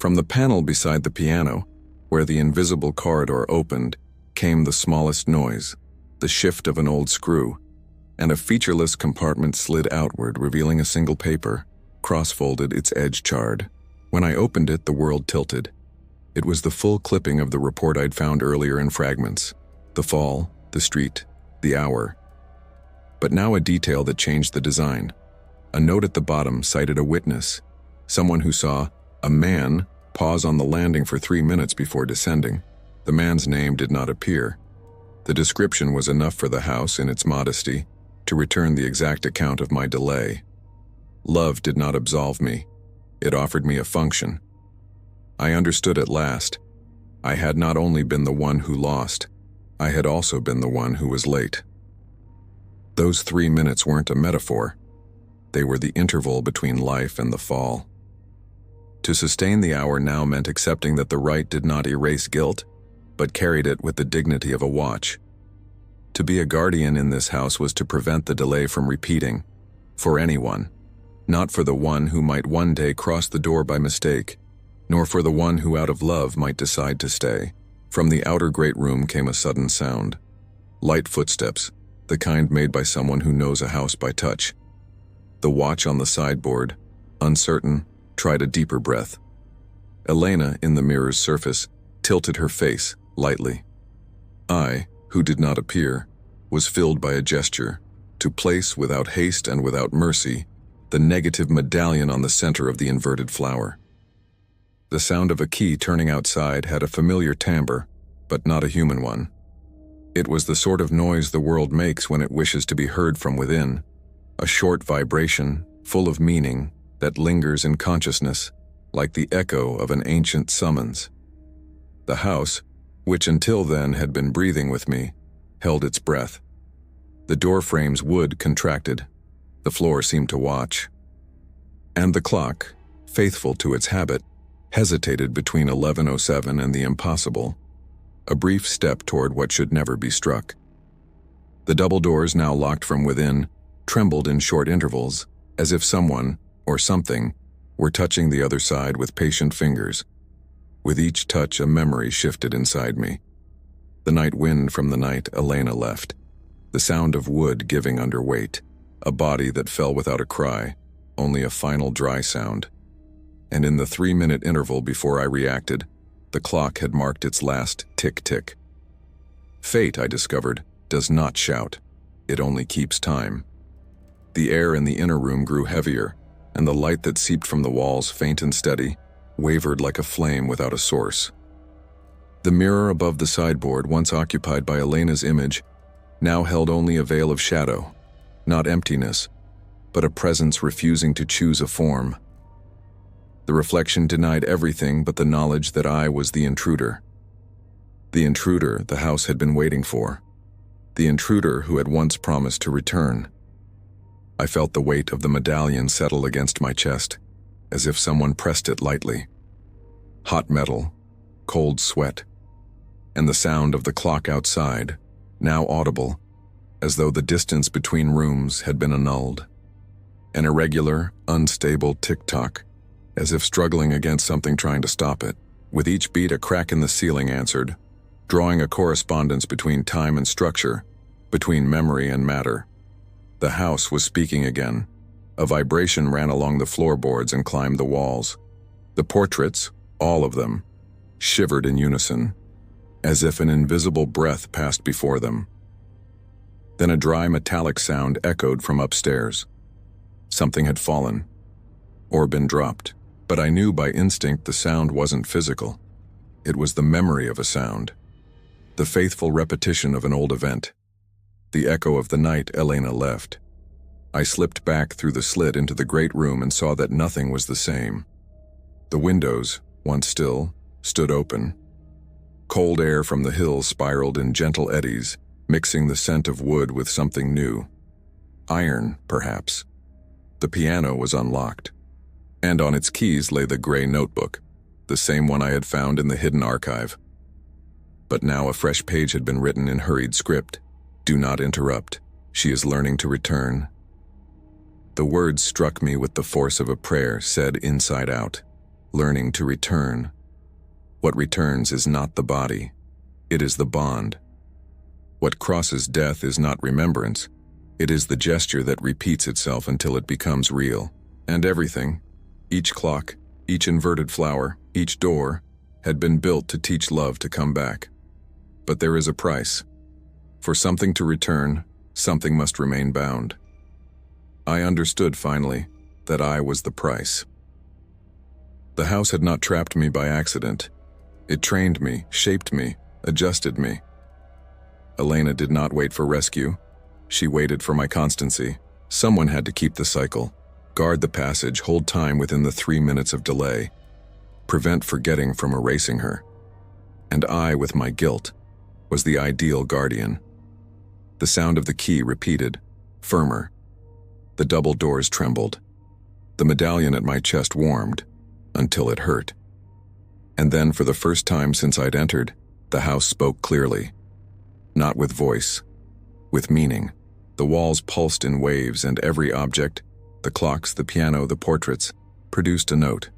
From the panel beside the piano, where the invisible corridor opened, came the smallest noise, the shift of an old screw, and a featureless compartment slid outward, revealing a single paper, cross-folded, its edge charred. When I opened it, the world tilted. It was the full clipping of the report I'd found earlier in fragments. The fall, the street, the hour. But now a detail that changed the design. A note at the bottom cited a witness, someone who saw a man pause on the landing for 3 minutes before descending. The man's name did not appear. The description was enough for the house, in its modesty, to return the exact account of my delay. Love did not absolve me. It offered me a function. I understood at last. I had not only been the one who lost, I had also been the one who was late. Those 3 minutes weren't a metaphor. They were the interval between life and the fall. To sustain the hour now meant accepting that the right did not erase guilt, but carried it with the dignity of a watch. To be a guardian in this house was to prevent the delay from repeating, for anyone, not for the one who might one day cross the door by mistake, nor for the one who out of love might decide to stay. From the outer great room came a sudden sound. Light footsteps, the kind made by someone who knows a house by touch. The watch on the sideboard, uncertain, tried a deeper breath. Elena, in the mirror's surface, tilted her face, lightly. I, who did not appear, was filled by a gesture, to place without haste and without mercy, the negative medallion on the center of the inverted flower. The sound of a key turning outside had a familiar timbre, but not a human one. It was the sort of noise the world makes when it wishes to be heard from within, a short vibration, full of meaning, that lingers in consciousness, like the echo of an ancient summons. The house, which until then had been breathing with me, held its breath. The door frame's wood contracted. The floor seemed to watch. And the clock, faithful to its habit, hesitated between 11:07 and the impossible, a brief step toward what should never be struck. The double doors, now locked from within, trembled in short intervals, as if someone, or something, were touching the other side with patient fingers. With each touch, a memory shifted inside me. The night wind from the night Elena left, the sound of wood giving under weight, a body that fell without a cry, only a final dry sound. And in the 3-minute interval before I reacted, the clock had marked its last tick-tick. Fate, I discovered, does not shout. It only keeps time. The air in the inner room grew heavier, and the light that seeped from the walls, faint and steady, wavered like a flame without a source. The mirror above the sideboard, once occupied by Elena's image, now held only a veil of shadow, not emptiness, but a presence refusing to choose a form. The reflection denied everything but the knowledge that I was the intruder. The intruder the house had been waiting for. The intruder who had once promised to return. I felt the weight of the medallion settle against my chest, as if someone pressed it lightly. Hot metal, cold sweat, and the sound of the clock outside, now audible, as though the distance between rooms had been annulled. An irregular, unstable tick-tock, as if struggling against something trying to stop it. With each beat, a crack in the ceiling answered, drawing a correspondence between time and structure, between memory and matter. The house was speaking again. A vibration ran along the floorboards and climbed the walls. The portraits, all of them, shivered in unison. as if an invisible breath passed before them. Then a dry metallic sound echoed from upstairs. Something had fallen, or been dropped, but I knew by instinct the sound wasn't physical. It was the memory of a sound, the faithful repetition of an old event, the echo of the night Elena left. I slipped back through the slit into the great room and saw that nothing was the same. The windows, once still, stood open. Cold air from the hills spiraled in gentle eddies, mixing the scent of wood with something new. Iron, perhaps. The piano was unlocked, and on its keys lay the gray notebook, the same one I had found in the hidden archive. But now a fresh page had been written in hurried script. "Do not interrupt. She is learning to return." The words struck me with the force of a prayer said inside out. Learning to return. What returns is not the body. It is the bond. What crosses death is not remembrance. It is the gesture that repeats itself until it becomes real. And everything, each clock, each inverted flower, each door, had been built to teach love to come back. But there is a price. For something to return, something must remain bound. I understood finally that I was the price. The house had not trapped me by accident. It trained me, shaped me, adjusted me. Elena did not wait for rescue. She waited for my constancy. Someone had to keep the cycle, guard the passage, hold time within the 3 minutes of delay, prevent forgetting from erasing her. And I, with my guilt, was the ideal guardian. The sound of the key repeated, firmer. The double doors trembled. The medallion at my chest warmed, until it hurt. And then, for the first time since I'd entered, the house spoke clearly. Not with voice, with meaning. The walls pulsed in waves, and every object, the clocks, the piano, the portraits, produced a note.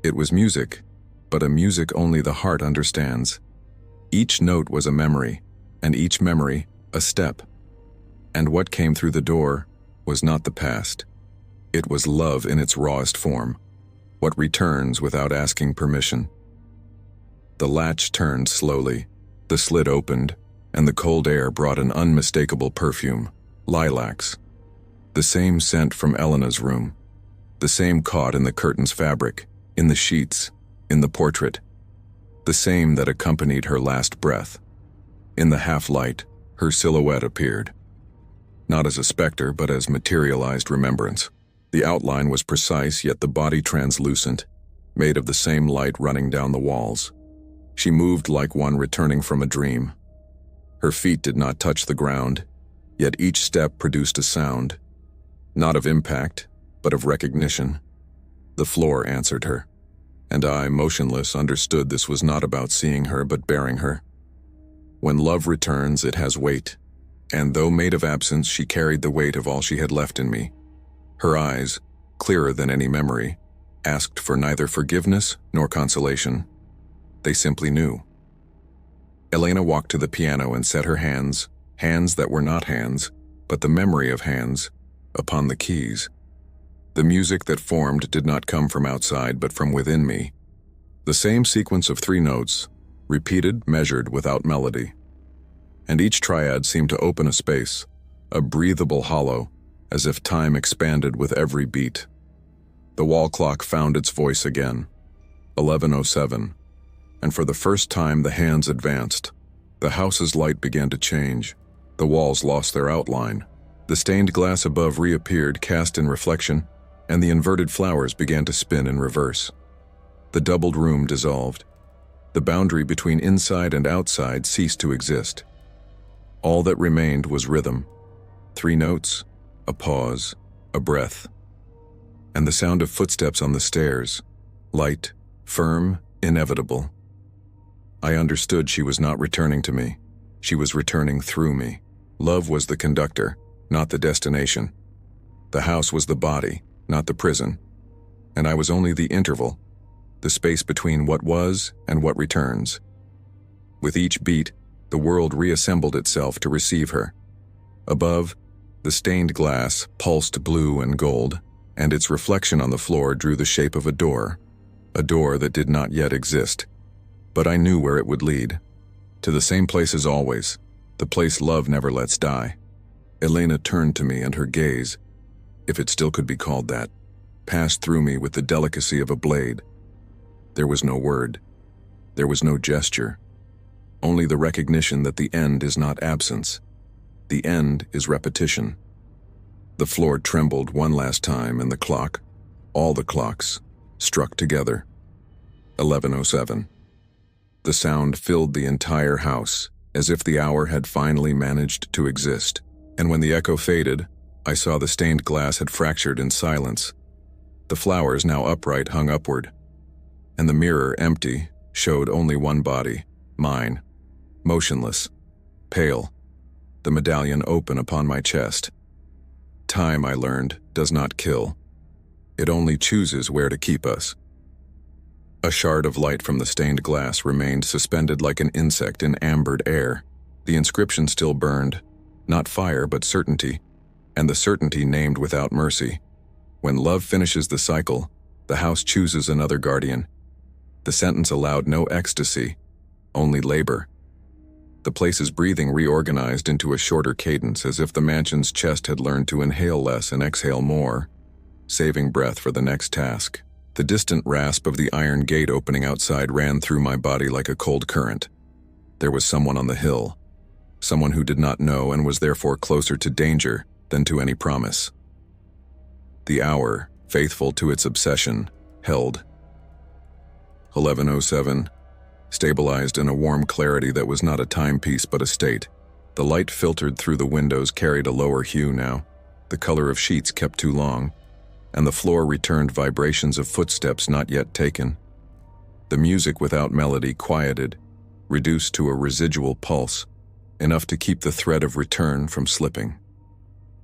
It was music, but a music only the heart understands. Each note was a memory, and each memory, a step. And what came through the door was not the past. It was love in its rawest form, what returns without asking permission. The latch turned slowly, the slit opened, and the cold air brought an unmistakable perfume, lilacs. The same scent from Elena's room, the same caught in the curtain's fabric, in the sheets, in the portrait, the same that accompanied her last breath. In the half-light, her silhouette appeared. Not as a specter, but as materialized remembrance. The outline was precise, yet the body translucent, made of the same light running down the walls. She moved like one returning from a dream. Her feet did not touch the ground, yet each step produced a sound, not of impact, but of recognition. The floor answered her, and I, motionless, understood this was not about seeing her, but bearing her. When love returns, it has weight, and though made of absence, she carried the weight of all she had left in me. Her eyes, clearer than any memory, asked for neither forgiveness nor consolation. They simply knew. Elena walked to the piano and set her hands that were not hands, but the memory of hands, upon the keys. The music that formed did not come from outside, but from within me. The same sequence of 3 notes, repeated, measured, without melody. And each triad seemed to open a space, a breathable hollow, as if time expanded with every beat. The wall clock found its voice again, 11:07, and for the first time the hands advanced. The house's light began to change. The walls lost their outline. The stained glass above reappeared, cast in reflection, and the inverted flowers began to spin in reverse. The doubled room dissolved. The boundary between inside and outside ceased to exist. All that remained was rhythm. 3 notes, a pause, a breath, and the sound of footsteps on the stairs, light, firm, inevitable. I understood she was not returning to me. She was returning through me. Love was the conductor, not the destination. The house was the body, not the prison. And I was only the interval, the space between what was and what returns. With each beat, the world reassembled itself to receive her. Above, the stained glass pulsed blue and gold, and its reflection on the floor drew the shape of a door that did not yet exist. But I knew where it would lead. To the same place as always, the place love never lets die. Elena turned to me, and her gaze, if it still could be called that, passed through me with the delicacy of a blade. There was no word. There was no gesture. Only the recognition that the end is not absence. The end is repetition. The floor trembled one last time, and the clock, all the clocks, struck together. 11:07. The sound filled the entire house, as if the hour had finally managed to exist. And when the echo faded, I saw the stained glass had fractured in silence. The flowers, now upright, hung upward, and the mirror, empty, showed only one body, mine, motionless, pale, the medallion open upon my chest. Time, I learned, does not kill. It only chooses where to keep us. A shard of light from the stained glass remained suspended like an insect in ambered air. The inscription still burned, not fire but certainty, and the certainty named without mercy. When love finishes the cycle, the house chooses another guardian. The sentence allowed no ecstasy, only labor. The place's breathing reorganized into a shorter cadence, as if the mansion's chest had learned to inhale less and exhale more, saving breath for the next task. The distant rasp of the iron gate opening outside ran through my body like a cold current. There was someone on the hill, someone who did not know and was therefore closer to danger than to any promise. The hour, faithful to its obsession, held. 11:07, stabilized in a warm clarity that was not a timepiece but a state. The light filtered through the windows carried a lower hue now. The color of sheets kept too long, and the floor returned vibrations of footsteps not yet taken. The music without melody quieted, reduced to a residual pulse, enough to keep the thread of return from slipping.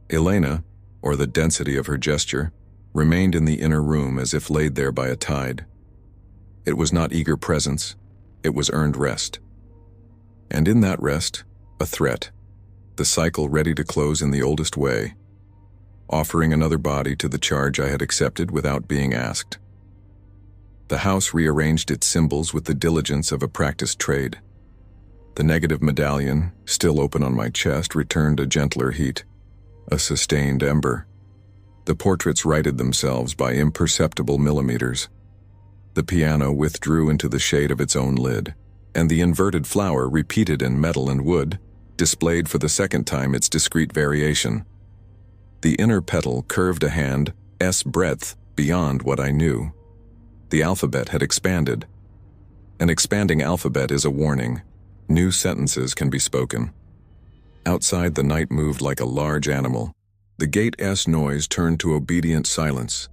Elena, or the density of her gesture, remained in the inner room as if laid there by a tide. It was not eager presence, it was earned rest. And in that rest, a threat, the cycle ready to close in the oldest way, offering another body to the charge I had accepted without being asked. The house rearranged its symbols with the diligence of a practiced trade. The negative medallion, still open on my chest, returned a gentler heat, a sustained ember. The portraits righted themselves by imperceptible millimeters. The piano withdrew into the shade of its own lid, and the inverted flower, repeated in metal and wood, displayed for the second time its discrete variation. The inner petal curved a hand's breadth beyond what I knew. The alphabet had expanded. An expanding alphabet is a warning. New sentences can be spoken. Outside, the night moved like a large animal. The gate's noise turned to obedient silence,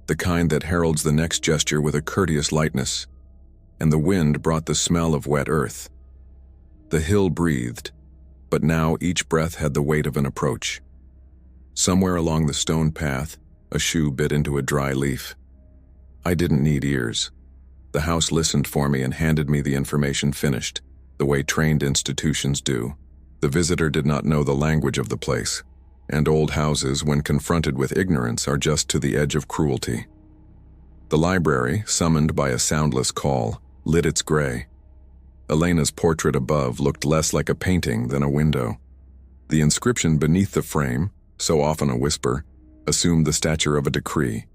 the kind that heralds the next gesture with a courteous lightness, and the wind brought the smell of wet earth. The hill breathed, but now each breath had the weight of an approach. Somewhere along the stone path, a shoe bit into a dry leaf. I didn't need ears. The house listened for me and handed me the information finished, the way trained institutions do. The visitor did not know the language of the place, and old houses, when confronted with ignorance, are just to the edge of cruelty. The library, summoned by a soundless call, lit its gray. Elena's portrait above looked less like a painting than a window. The inscription beneath the frame, so often a whisper, assumed the stature of a decree.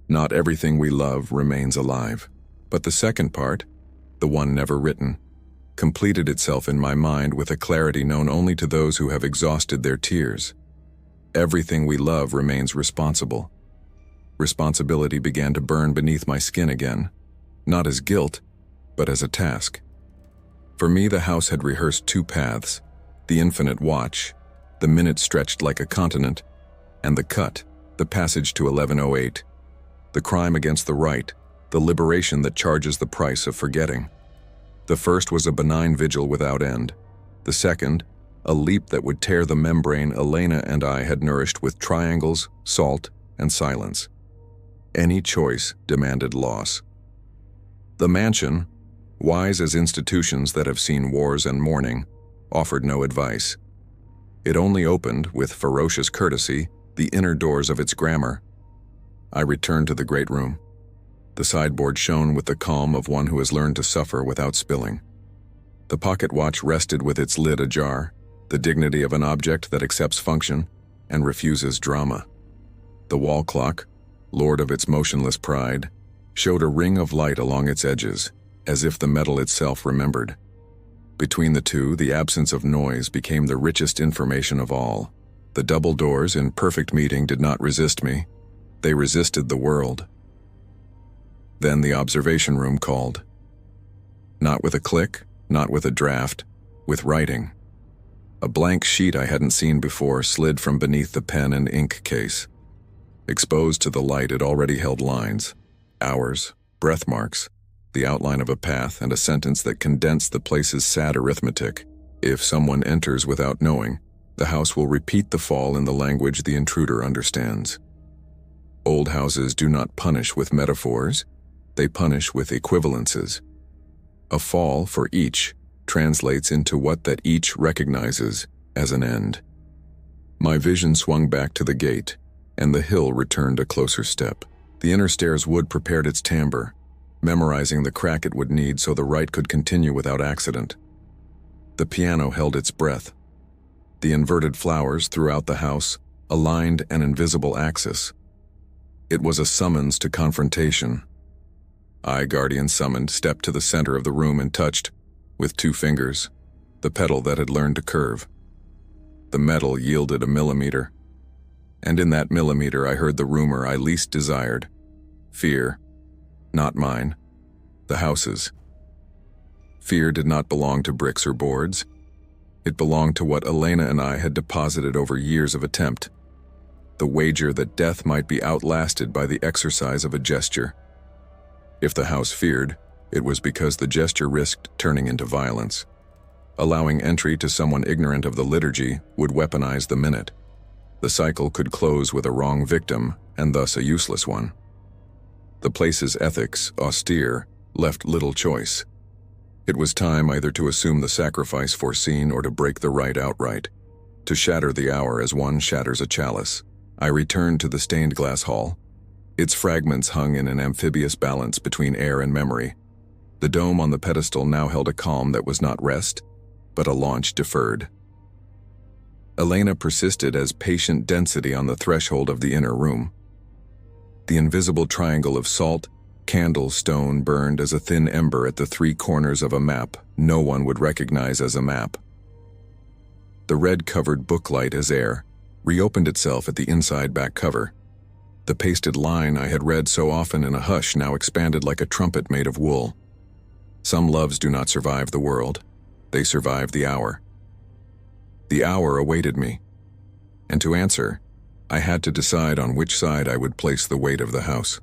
Not everything we love remains alive. But the second part, the one never written, completed itself in my mind with a clarity known only to those who have exhausted their tears. Everything we love remains responsible. Responsibility began to burn beneath my skin again, not as guilt, but as a task. For me, the house had rehearsed two paths, the infinite watch, the minute stretched like a continent, and the cut, the passage to 11:08, the crime against the right, the liberation that charges the price of forgetting. The first was a benign vigil without end. The second, a leap that would tear the membrane Elena and I had nourished with triangles, salt, and silence. Any choice demanded loss. The mansion, wise as institutions that have seen wars and mourning, offered no advice. It only opened, with ferocious courtesy, the inner doors of its grammar. I returned to the great room. The sideboard shone with the calm of one who has learned to suffer without spilling. The pocket watch rested with its lid ajar, the dignity of an object that accepts function and refuses drama. The wall clock, lord of its motionless pride, showed a ring of light along its edges, as if the metal itself remembered. Between the two, the absence of noise became the richest information of all. The double doors in perfect meeting did not resist me. They resisted the world. Then the observation room called. Not with a click, not with a draft, with writing. A blank sheet I hadn't seen before slid from beneath the pen and ink case. Exposed to the light, it already held lines, hours, breath marks, the outline of a path, and a sentence that condensed the place's sad arithmetic. If someone enters without knowing, the house will repeat the fall in the language the intruder understands. Old houses do not punish with metaphors, they punish with equivalences. A fall for each translates into what that each recognizes as an end. My vision swung back to the gate, and the hill returned a closer step. The inner stairs wood prepared its timbre, memorizing the crack it would need so the rite could continue without accident. The piano held its breath. The inverted flowers throughout the house aligned an invisible axis. It was a summons to confrontation. I, guardian summoned, stepped to the center of the room and touched, with 2 fingers, the pedal that had learned to curve. The metal yielded a millimeter. And in that millimeter I heard the rumor I least desired. Fear. Not mine. The house's. Fear did not belong to bricks or boards. It belonged to what Elena and I had deposited over years of attempt. The wager that death might be outlasted by the exercise of a gesture. If the house feared, it was because the gesture risked turning into violence. Allowing entry to someone ignorant of the liturgy would weaponize the minute. The cycle could close with a wrong victim, and thus a useless one. The place's ethics, austere, left little choice. It was time either to assume the sacrifice foreseen or to break the rite outright, to shatter the hour as one shatters a chalice. I returned to the stained glass hall. Its fragments hung in an amphibious balance between air and memory. The dome on the pedestal now held a calm that was not rest, but a launch deferred. Elena persisted as patient density on the threshold of the inner room. The invisible triangle of salt, candle, stone burned as a thin ember at the 3 corners of a map no one would recognize as a map. The red-covered booklight as air reopened itself at the inside back cover. The pasted line I had read so often in a hush now expanded like a trumpet made of wool. Some loves do not survive the world. They survive the hour. The hour awaited me. And to answer, I had to decide on which side I would place the weight of the house.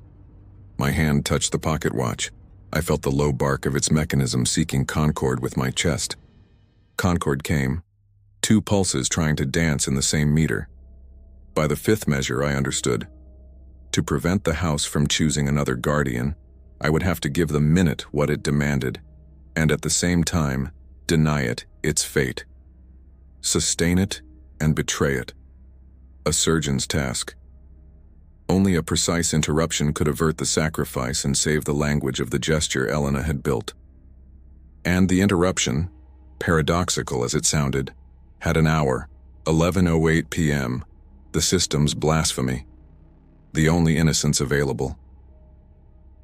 My hand touched the pocket watch. I felt the low bark of its mechanism seeking concord with my chest. Concord came, 2 pulses trying to dance in the same meter. By the 5th measure, I understood. To prevent the house from choosing another guardian, I would have to give the minute what it demanded, and at the same time, deny it its fate. Sustain it and betray it. A surgeon's task. Only a precise interruption could avert the sacrifice and save the language of the gesture Elena had built. And the interruption, paradoxical as it sounded, had an hour, 11:08 p.m., the system's blasphemy, the only innocence available.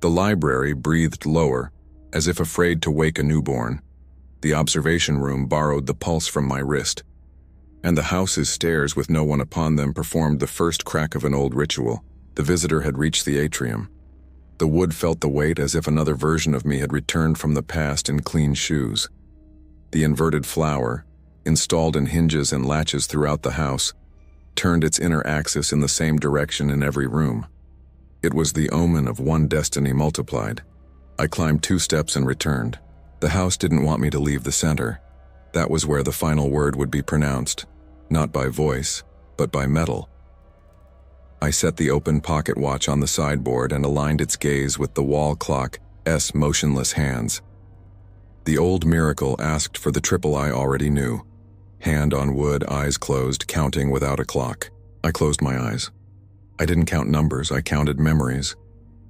The library breathed lower, as if afraid to wake a newborn. The observation room borrowed the pulse from my wrist, and the house's stairs with no one upon them performed the first crack of an old ritual. The visitor had reached the atrium. The wood felt the weight as if another version of me had returned from the past in clean shoes. The inverted flower, installed in hinges and latches throughout the house, turned its inner axis in the same direction in every room. It was the omen of one destiny multiplied. I climbed 2 steps and returned. The house didn't want me to leave the center. That was where the final word would be pronounced, not by voice, but by metal. I set the open pocket watch on the sideboard and aligned its gaze with the wall clock's motionless hands. The old miracle asked for the triple I already knew. Hand on wood, eyes closed, counting without a clock. I closed my eyes. I didn't count numbers, I counted memories.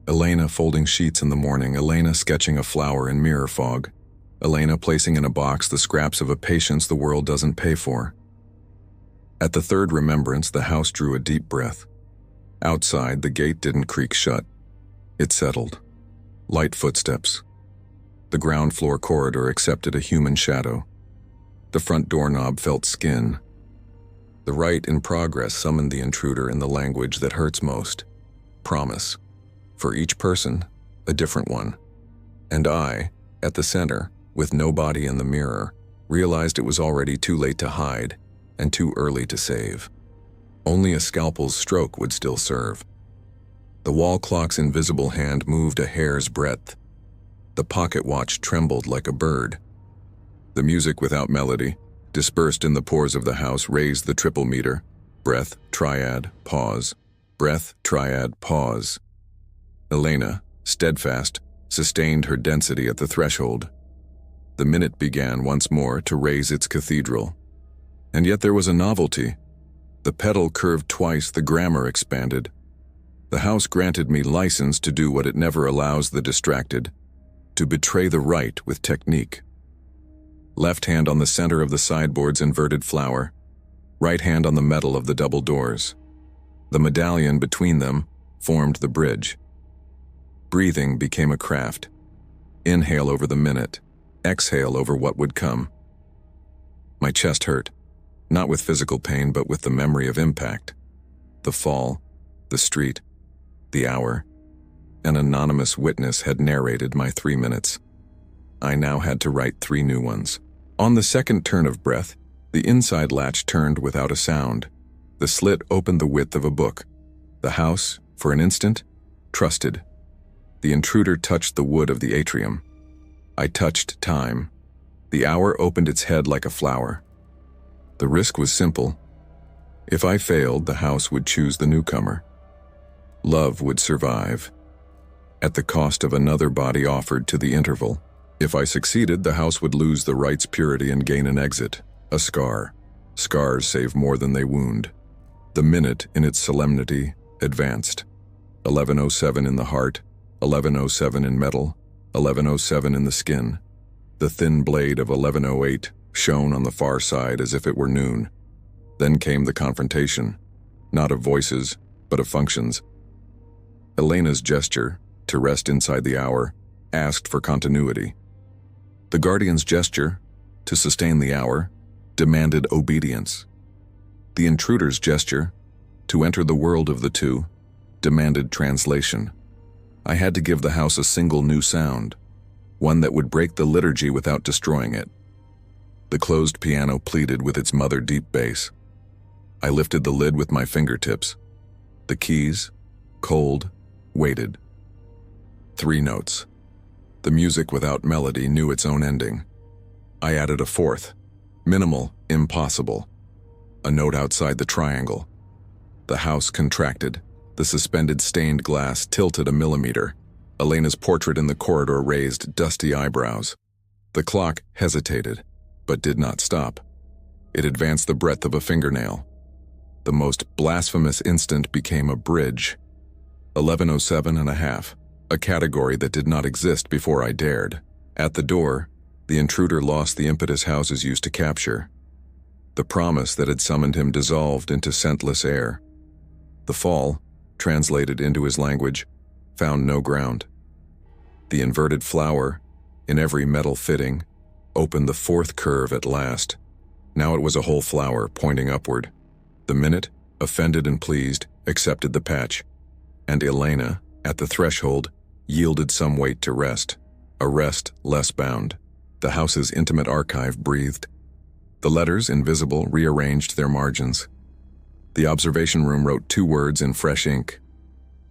Elena folding sheets in the morning, Elena sketching a flower in mirror fog. Elena placing in a box the scraps of a patience the world doesn't pay for. At the third remembrance, the house drew a deep breath. Outside, the gate didn't creak shut. It settled. Light footsteps. The ground floor corridor accepted a human shadow. The front doorknob felt skin. The rite in progress summoned the intruder in the language that hurts most. Promise. For each person, a different one. And I, at the center, with nobody in the mirror, realized it was already too late to hide and too early to save. Only a scalpel's stroke would still serve. The wall clock's invisible hand moved a hair's breadth. The pocket watch trembled like a bird. The music without melody, dispersed in the pores of the house, raised the triple meter. Breath, triad, pause. Breath, triad, pause. Elena, steadfast, sustained her density at the threshold. The minute began once more to raise its cathedral. And yet there was a novelty. The pedal curved twice, the grammar expanded. The house granted me license to do what it never allows the distracted, to betray the right with technique. Left hand on the center of the sideboard's inverted flower, right hand on the metal of the double doors. The medallion between them formed the bridge. Breathing became a craft. Inhale over the minute, exhale over what would come. My chest hurt, not with physical pain but with the memory of impact. The fall, the street, the hour. An anonymous witness had narrated my 3 minutes. I now had to write 3 new ones. On the second turn of breath, the inside latch turned without a sound. The slit opened the width of a book. The house, for an instant, trusted. The intruder touched the wood of the atrium. I touched time. The hour opened its head like a flower. The risk was simple. If I failed, the house would choose the newcomer. Love would survive, at the cost of another body offered to the interval. If I succeeded, the house would lose the rite's purity and gain an exit, a scar. Scars save more than they wound. The minute, in its solemnity, advanced. 11:07 in the heart, 11:07 in metal, 11:07 in the skin. The thin blade of 11:08 shone on the far side as if it were noon. Then came the confrontation, not of voices, but of functions. Elena's gesture, to rest inside the hour, asked for continuity. The guardian's gesture, to sustain the hour, demanded obedience. The intruder's gesture, to enter the world of the two, demanded translation. I had to give the house a single new sound, one that would break the liturgy without destroying it. The closed piano pleaded with its mother deep bass. I lifted the lid with my fingertips. The keys, cold, waited. 3 notes. The music without melody knew its own ending. I added a 4th, minimal, impossible. A note outside the triangle. The house contracted. The suspended stained glass tilted a millimeter. Elena's portrait in the corridor raised dusty eyebrows. The clock hesitated, but did not stop. It advanced the breadth of a fingernail. The most blasphemous instant became a bridge. 11:07 and a half. A category that did not exist before I dared. At the door, the intruder lost the impetus houses used to capture. The promise that had summoned him dissolved into scentless air. The fall, translated into his language, found no ground. The inverted flower, in every metal fitting, opened the 4th curve at last. Now it was a whole flower pointing upward. The minute, offended and pleased, accepted the patch. And Elena, at the threshold, yielded some weight to rest, a rest less bound. The house's intimate archive breathed. The letters, invisible, rearranged their margins. The observation room wrote 2 words in fresh ink.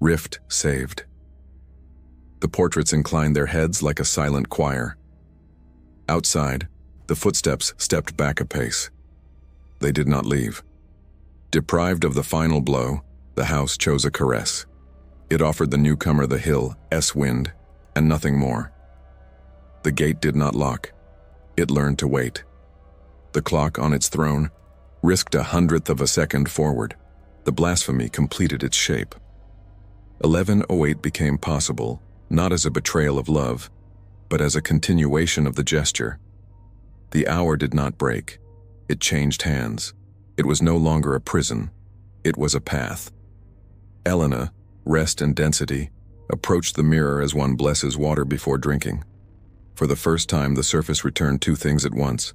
Rift saved. The portraits inclined their heads like a silent choir. Outside, the footsteps stepped back a pace. They did not leave. Deprived of the final blow, the house chose a caress. It offered the newcomer the hill, S-wind, and nothing more. The gate did not lock. It learned to wait. The clock on its throne risked 1/100th of a second forward. The blasphemy completed its shape. 11:08 became possible, not as a betrayal of love, but as a continuation of the gesture. The hour did not break. It changed hands. It was no longer a prison. It was a path. Elena, rest and density, approached the mirror as one blesses water before drinking. For the first time, the surface returned two things at once: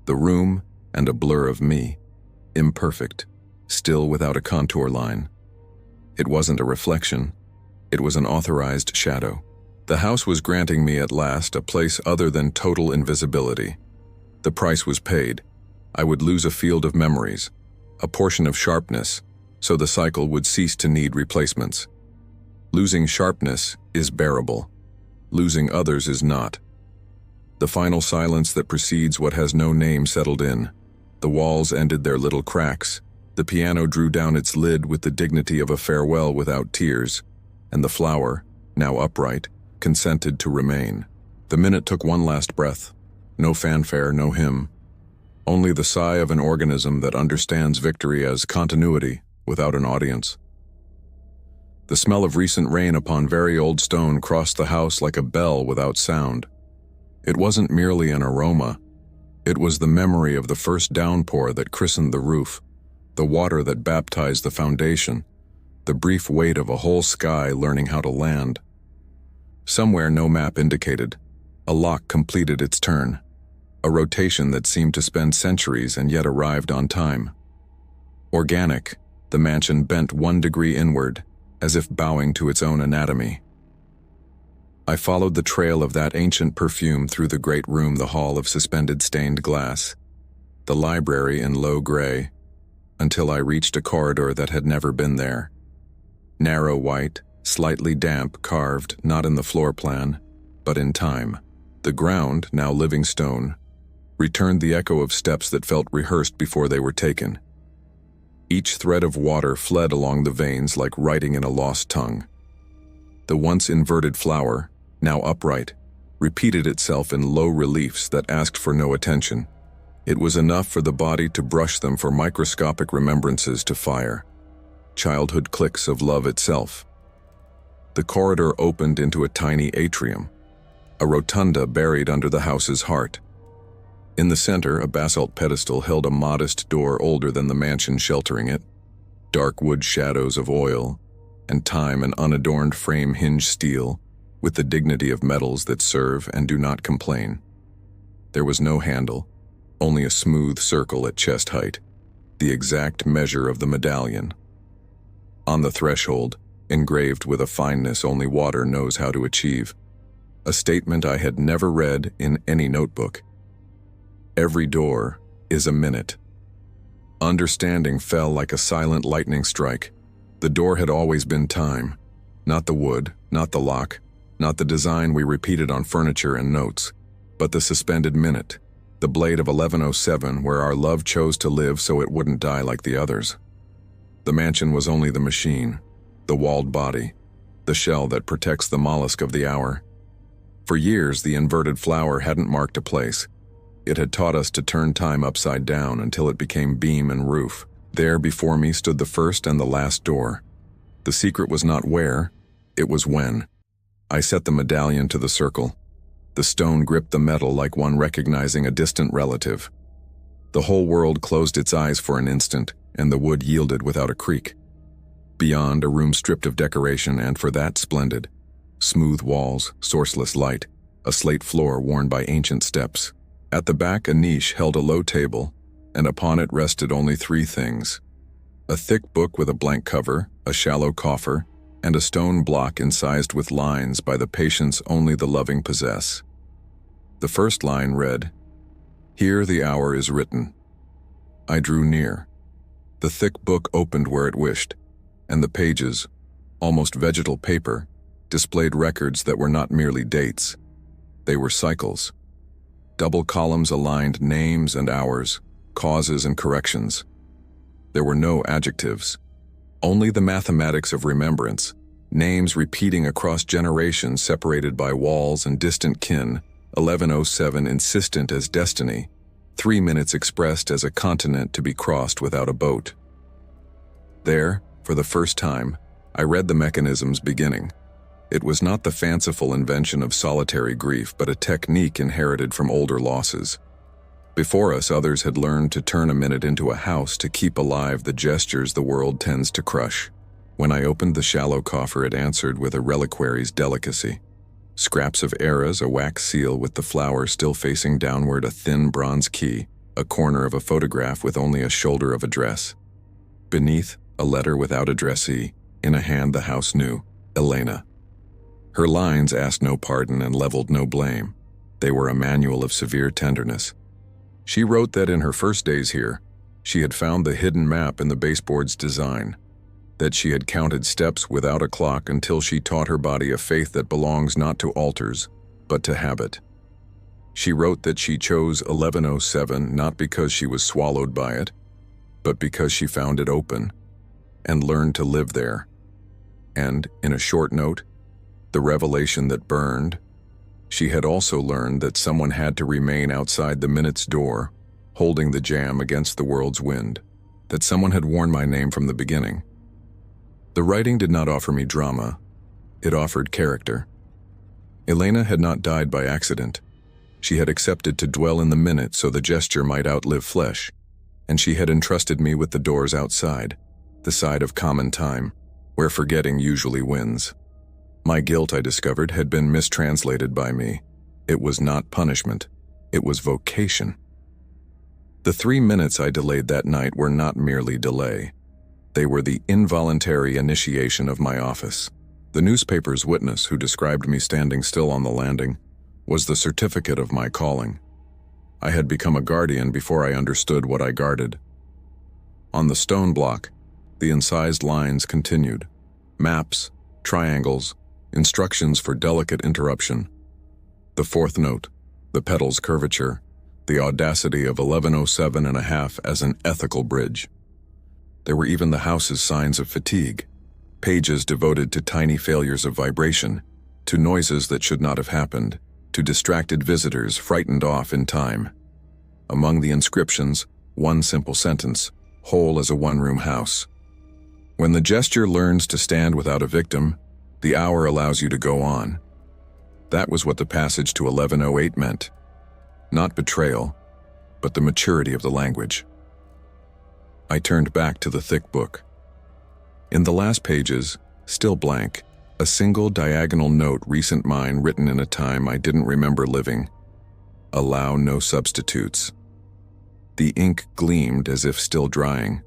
the room and a blur of me, imperfect, still without a contour line. It wasn't a reflection. It was an authorized shadow. The house was granting me at last a place other than total invisibility. The price was paid. I would lose a field of memories, a portion of sharpness, so the cycle would cease to need replacements. Losing sharpness is bearable. Losing others is not. The final silence that precedes what has no name settled in. The walls ended their little cracks. The piano drew down its lid with the dignity of a farewell without tears, and the flower, now upright, consented to remain. The minute took one last breath. No fanfare, no hymn. Only the sigh of an organism that understands victory as continuity without an audience. The smell of recent rain upon very old stone crossed the house like a bell without sound. It wasn't merely an aroma. It was the memory of the first downpour that christened the roof, the water that baptized the foundation, the brief wait of a whole sky learning how to land. Somewhere no map indicated, a lock completed its turn, a rotation that seemed to spend centuries and yet arrived on time. Organic, the mansion bent 1 degree inward, as if bowing to its own anatomy. I followed the trail of that ancient perfume through the great room, the hall of suspended stained glass, the library in low gray, until I reached a corridor that had never been there. Narrow white, slightly damp, carved not in the floor plan, but in time. The ground, now living stone, returned the echo of steps that felt rehearsed before they were taken. Each thread of water fled along the veins like writing in a lost tongue. The once inverted flower, now upright, repeated itself in low reliefs that asked for no attention. It was enough for the body to brush them for microscopic remembrances to fire. Childhood clicks of love itself. The corridor opened into a tiny atrium, a rotunda buried under the house's heart. In the center, a basalt pedestal held a modest door older than the mansion sheltering it. Dark wood shadows of oil, and time an unadorned frame hinged steel, with the dignity of metals that serve and do not complain. There was no handle, only a smooth circle at chest height, the exact measure of the medallion. On the threshold, engraved with a fineness only water knows how to achieve, a statement I had never read in any notebook. Every door is a minute. Understanding fell like a silent lightning strike. The door had always been time, not the wood, not the lock, not the design we repeated on furniture and notes, but the suspended minute, the blade of 1107 where our love chose to live so it wouldn't die like the others. The mansion was only the machine, the walled body, the shell that protects the mollusk of the hour. For years, the inverted flower hadn't marked a place. It had taught us to turn time upside down until it became beam and roof. There before me stood the first and the last door. The secret was not where, it was when. I set the medallion to the circle. The stone gripped the metal like one recognizing a distant relative. The whole world closed its eyes for an instant, and the wood yielded without a creak. Beyond, a room stripped of decoration, and for that splendid. Smooth walls, sourceless light, a slate floor worn by ancient steps. At the back, a niche held a low table, and upon it rested only 3 things: a thick book with a blank cover, a shallow coffer, and a stone block incised with lines by the patience only the loving possess. The first line read, "Here the hour is written." I drew near. The thick book opened where it wished, and the pages, almost vegetal paper, displayed records that were not merely dates. They were cycles. Double columns aligned names and hours, causes and corrections. There were no adjectives, only the mathematics of remembrance, names repeating across generations separated by walls and distant kin, 1107 insistent as destiny, 3 minutes expressed as a continent to be crossed without a boat. There, for the first time, I read the mechanisms beginning. It was not the fanciful invention of solitary grief, but a technique inherited from older losses. Before us, others had learned to turn a minute into a house to keep alive the gestures the world tends to crush. When I opened the shallow coffer, it answered with a reliquary's delicacy. Scraps of eras, a wax seal with the flower still facing downward, a thin bronze key, a corner of a photograph with only a shoulder of address. Beneath, a letter without addressee, in a hand the house knew, Elena. Her lines asked no pardon and leveled no blame. They were a manual of severe tenderness. She wrote that in her first days here, she had found the hidden map in the baseboard's design, that she had counted steps without a clock until she taught her body a faith that belongs not to altars, but to habit. She wrote that she chose 1107 not because she was swallowed by it, but because she found it open and learned to live there. And, in a short note, the revelation that burned, she had also learned that someone had to remain outside the minute's door, holding the jam against the world's wind, that someone had worn my name from the beginning. The writing did not offer me drama, it offered character. Elena had not died by accident. She had accepted to dwell in the minute so the gesture might outlive flesh, and she had entrusted me with the doors outside, the side of common time, where forgetting usually wins. My guilt, I discovered, had been mistranslated by me. It was not punishment, it was vocation. The 3 minutes I delayed that night were not merely delay. They were the involuntary initiation of my office. The newspaper's witness, who described me standing still on the landing, was the certificate of my calling. I had become a guardian before I understood what I guarded. On the stone block, the incised lines continued. Maps, triangles, instructions for delicate interruption. The fourth note, the petal's curvature, the audacity of 1107.5 as an ethical bridge. There were even the house's signs of fatigue, pages devoted to tiny failures of vibration, to noises that should not have happened, to distracted visitors frightened off in time. Among the inscriptions, one simple sentence, whole as a one-room house. When the gesture learns to stand without a victim, the hour allows you to go on. That was what the passage to 1108 meant. Not betrayal, but the maturity of the language. I turned back to the thick book. In the last pages, still blank, a single diagonal note, recent mine, written in a time I didn't remember living. Allow no substitutes. The ink gleamed as if still drying.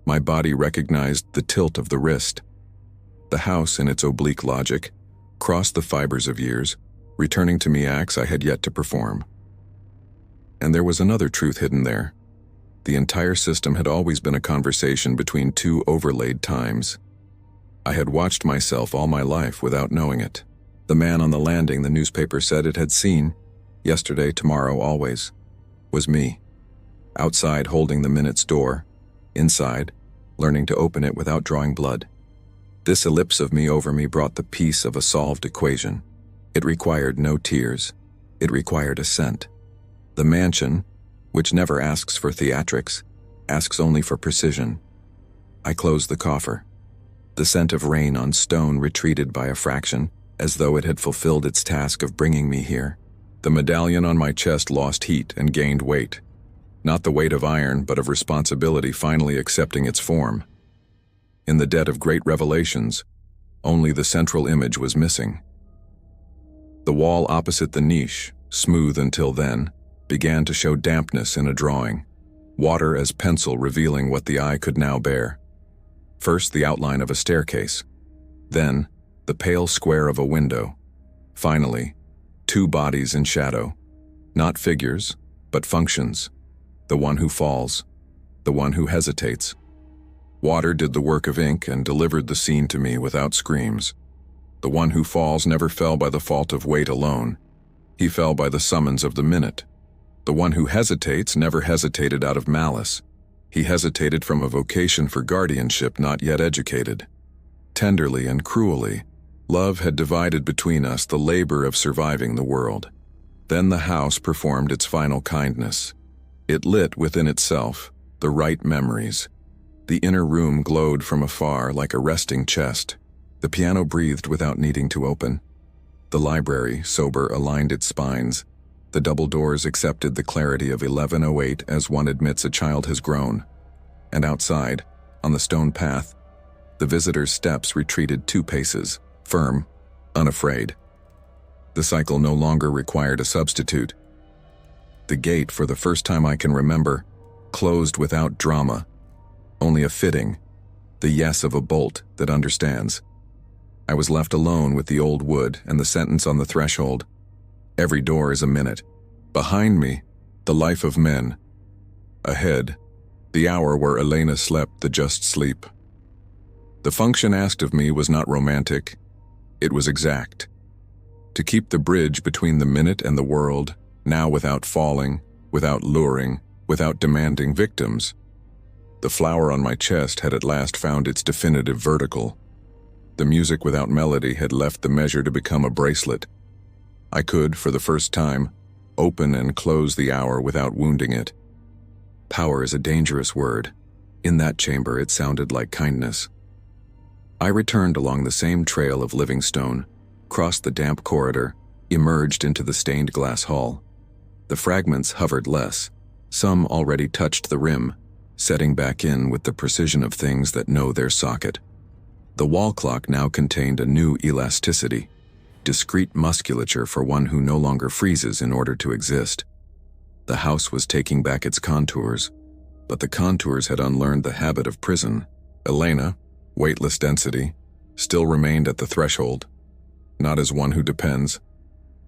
My body recognized the tilt of the wrist. The house, in its oblique logic, crossed the fibers of years, returning to me acts I had yet to perform. And there was another truth hidden there. The entire system had always been a conversation between two overlaid times. I had watched myself all my life without knowing it. The man on the landing, the newspaper said it had seen, yesterday, tomorrow, always, was me. Outside, holding the minute's door. Inside, learning to open it without drawing blood. This ellipse of me over me brought the peace of a solved equation. It required no tears. It required assent. The mansion, which never asks for theatrics, asks only for precision. I closed the coffer. The scent of rain on stone retreated by a fraction, as though it had fulfilled its task of bringing me here. The medallion on my chest lost heat and gained weight. Not the weight of iron, but of responsibility finally accepting its form. In the dead of great revelations, only the central image was missing. The wall opposite the niche, smooth until then, began to show dampness in a drawing, water as pencil revealing what the eye could now bear. First, the outline of a staircase. Then, the pale square of a window. Finally, two bodies in shadow. Not figures, but functions. The one who falls, the one who hesitates. Water did the work of ink and delivered the scene to me without screams. The one who falls never fell by the fault of weight alone. He fell by the summons of the minute. The one who hesitates never hesitated out of malice. He hesitated from a vocation for guardianship not yet educated. Tenderly and cruelly, love had divided between us the labor of surviving the world. Then the house performed its final kindness. It lit within itself the right memories. The inner room glowed from afar like a resting chest. The piano breathed without needing to open. The library, sober, aligned its spines. The double doors accepted the clarity of 1108 as one admits a child has grown. And outside, on the stone path, the visitor's steps retreated 2 paces, firm, unafraid. The cycle no longer required a substitute. The gate, for the first time I can remember, closed without drama, only a fitting, the yes of a bolt that understands. I was left alone with the old wood and the sentence on the threshold. Every door is a minute. Behind me, the life of men. Ahead, the hour where Elena slept the just sleep. The function asked of me was not romantic, it was exact. To keep the bridge between the minute and the world, now without falling, without luring, without demanding victims. The flower on my chest had at last found its definitive vertical. The music without melody had left the measure to become a bracelet. I could, for the first time, open and close the hour without wounding it. Power is a dangerous word. In that chamber it sounded like kindness. I returned along the same trail of living stone, crossed the damp corridor, emerged into the stained glass hall. The fragments hovered less. Some already touched the rim, setting back in with the precision of things that know their socket. The wall clock now contained a new elasticity, discrete musculature for one who no longer freezes in order to exist. The house was taking back its contours, but the contours had unlearned the habit of prison. Elena, weightless density, still remained at the threshold, not as one who depends,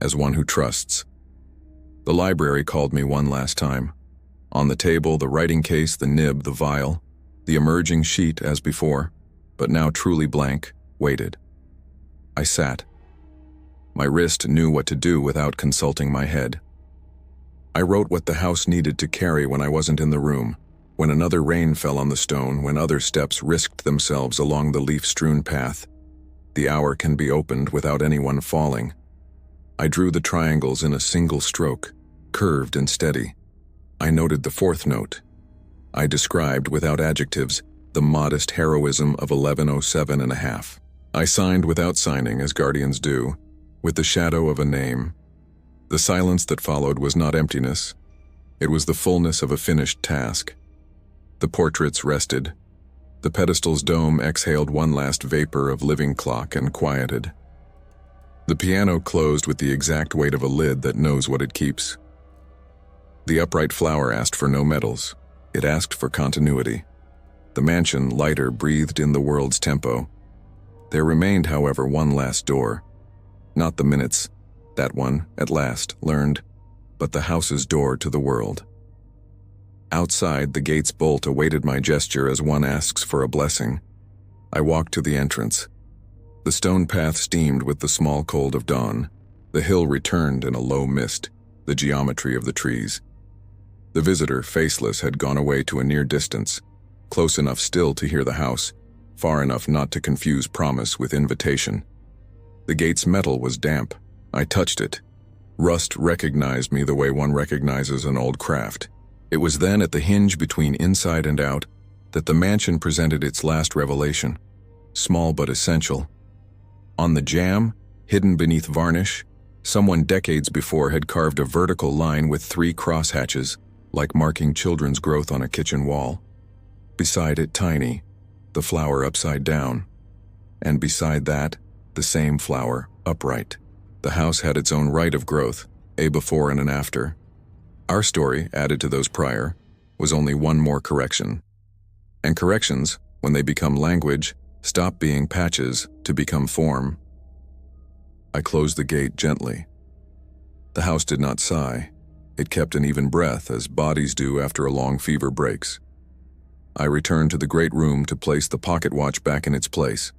as one who trusts. The library called me one last time. On the table, the writing case, the nib, the vial, the emerging sheet as before, but now truly blank, waited. I sat. My wrist knew what to do without consulting my head. I wrote what the house needed to carry when I wasn't in the room, when another rain fell on the stone, when other steps risked themselves along the leaf-strewn path. The hour can be opened without anyone falling. I drew the triangles in a single stroke, curved and steady. I noted the 4th note. I described, without adjectives, the modest heroism of 1107 and a half. I signed without signing, as guardians do, with the shadow of a name. The silence that followed was not emptiness. It was the fullness of a finished task. The portraits rested. The pedestal's dome exhaled one last vapor of living clock and quieted. The piano closed with the exact weight of a lid that knows what it keeps. The upright flower asked for no medals. It asked for continuity. The mansion, lighter, breathed in the world's tempo. There remained, however, one last door. Not the minutes, that one, at last, learned, but the house's door to the world. Outside, the gate's bolt awaited my gesture as one asks for a blessing. I walked to the entrance. The stone path steamed with the small cold of dawn. The hill returned in a low mist, the geometry of the trees. The visitor, faceless, had gone away to a near distance, close enough still to hear the house, far enough not to confuse promise with invitation. The gate's metal was damp. I touched it. Rust recognized me the way one recognizes an old craft. It was then at the hinge between inside and out that the mansion presented its last revelation, small but essential. On the jamb, hidden beneath varnish, someone decades before had carved a vertical line with 3 crosshatches, like marking children's growth on a kitchen wall. Beside it, tiny, the flower upside down. And beside that, the same flower, upright. The house had its own rite of growth, a before and an after. Our story, added to those prior, was only one more correction. And corrections, when they become language, stop being patches to become form. I closed the gate gently. The house did not sigh. It kept an even breath, as bodies do after a long fever breaks. I returned to the great room to place the pocket watch back in its place.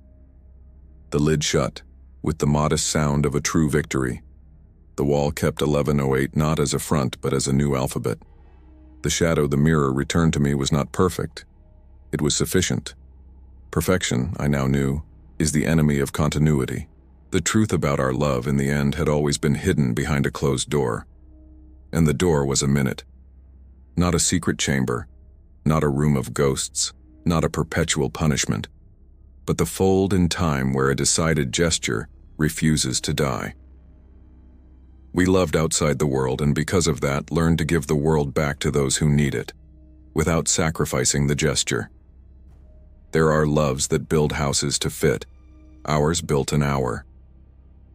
The lid shut, with the modest sound of a true victory. The wall kept 1108 not as a front but as a new alphabet. The shadow the mirror returned to me was not perfect. It was sufficient. Perfection, I now knew, is the enemy of continuity. The truth about our love in the end had always been hidden behind a closed door. And the door was a minute. Not a secret chamber, not a room of ghosts, not a perpetual punishment. but the fold in time where a decided gesture refuses to die. We loved outside the world, and because of that, learned to give the world back to those who need it, without sacrificing the gesture. There are loves that build houses to fit. Ours built an hour.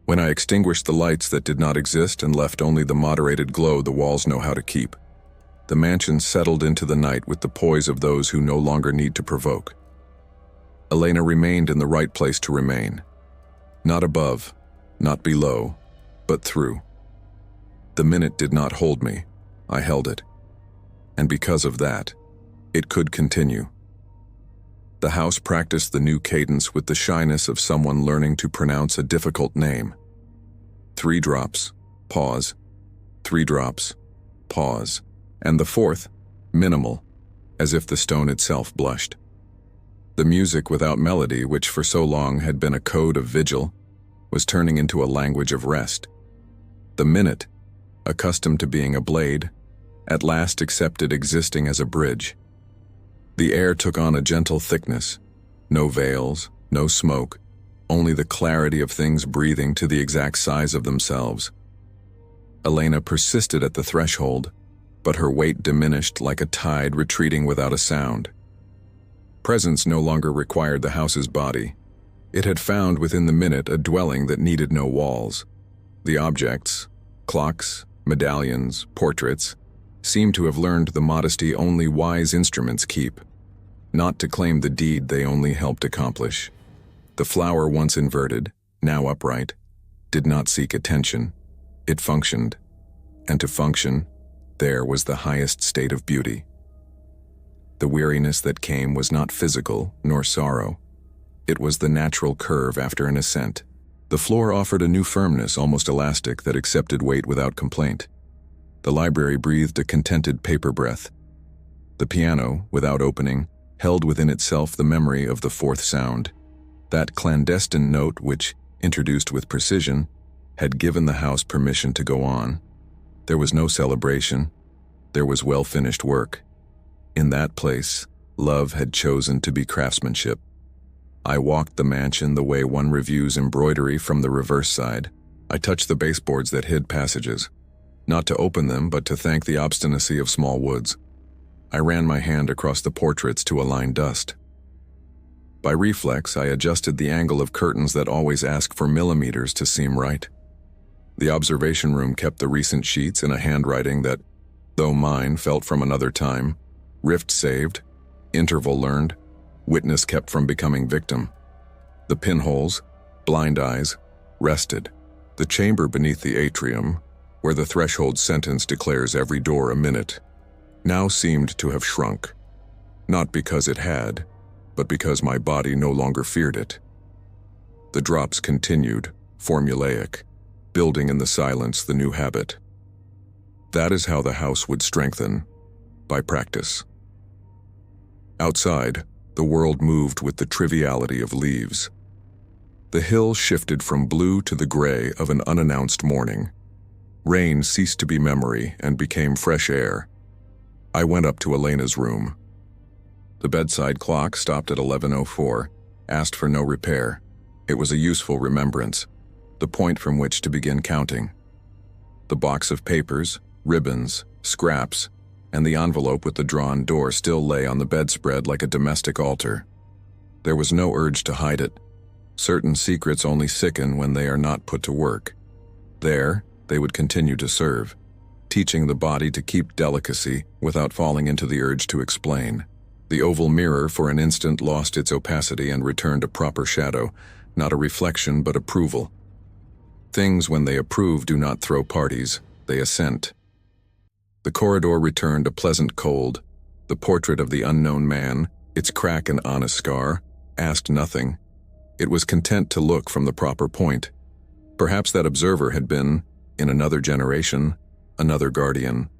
When I extinguished the lights that did not exist and left only the moderated glow the walls know how to keep, the mansion settled into the night with the poise of those who no longer need to provoke. Elena remained in the right place to remain. Not above, not below, but through. The minute did not hold me, I held it. And because of that, it could continue. The house practiced the new cadence with the shyness of someone learning to pronounce a difficult name. 3 drops, pause, 3 drops, pause, and the fourth, minimal, as if the stone itself blushed. The music without melody, which for so long had been a code of vigil, was turning into a language of rest. The minute, accustomed to being a blade, at last accepted existing as a bridge. The air took on a gentle thickness, no veils, no smoke, only the clarity of things breathing to the exact size of themselves. Elena persisted at the threshold, but her weight diminished like a tide retreating without a sound. Presence no longer required the house's body. It had found within the minute a dwelling that needed no walls. The objects, clocks, medallions, portraits, seemed to have learned the modesty only wise instruments keep, not to claim the deed they only helped accomplish. The flower, once inverted, now upright, did not seek attention. It functioned, and to function, there was the highest state of beauty. The weariness that came was not physical nor sorrow. It was the natural curve after an ascent. The floor offered a new firmness, almost elastic, that accepted weight without complaint. The library breathed a contented paper breath. The piano, without opening, held within itself the memory of the fourth sound. That clandestine note which, introduced with precision, had given the house permission to go on. There was no celebration. There was well-finished work. In that place, love had chosen to be craftsmanship. I walked the mansion the way one reviews embroidery from the reverse side. I touched the baseboards that hid passages, not to open them, but to thank the obstinacy of small woods. I ran my hand across the portraits to align dust. By reflex, I adjusted the angle of curtains that always ask for millimeters to seem right. The observation room kept the recent sheets in a handwriting that, though mine, felt from another time. Rift saved, interval learned, witness kept from becoming victim. The pinholes, blind eyes, rested. The chamber beneath the atrium, where the threshold sentence declares every door a minute, now seemed to have shrunk. Not because it had, but because my body no longer feared it. The drops continued, formulaic, building in the silence the new habit. That is how the house would strengthen, by practice. Outside, the world moved with the triviality of leaves. The hill shifted from blue to the gray of an unannounced morning. Rain ceased to be memory and became fresh air. I went up to Elena's room. The bedside clock stopped at 11:04, asked for no repair. It was a useful remembrance, the point from which to begin counting. The box of papers, ribbons, scraps, and the envelope with the drawn door still lay on the bedspread like a domestic altar. There was no urge to hide it. Certain secrets only sicken when they are not put to work. There, they would continue to serve, teaching the body to keep delicacy without falling into the urge to explain. The oval mirror for an instant lost its opacity and returned a proper shadow, not a reflection but approval. Things, when they approve, do not throw parties, they assent. The corridor returned a pleasant cold. The portrait of the unknown man, its crack and honest scar, asked nothing. It was content to look from the proper point. Perhaps that observer had been, in another generation, another guardian.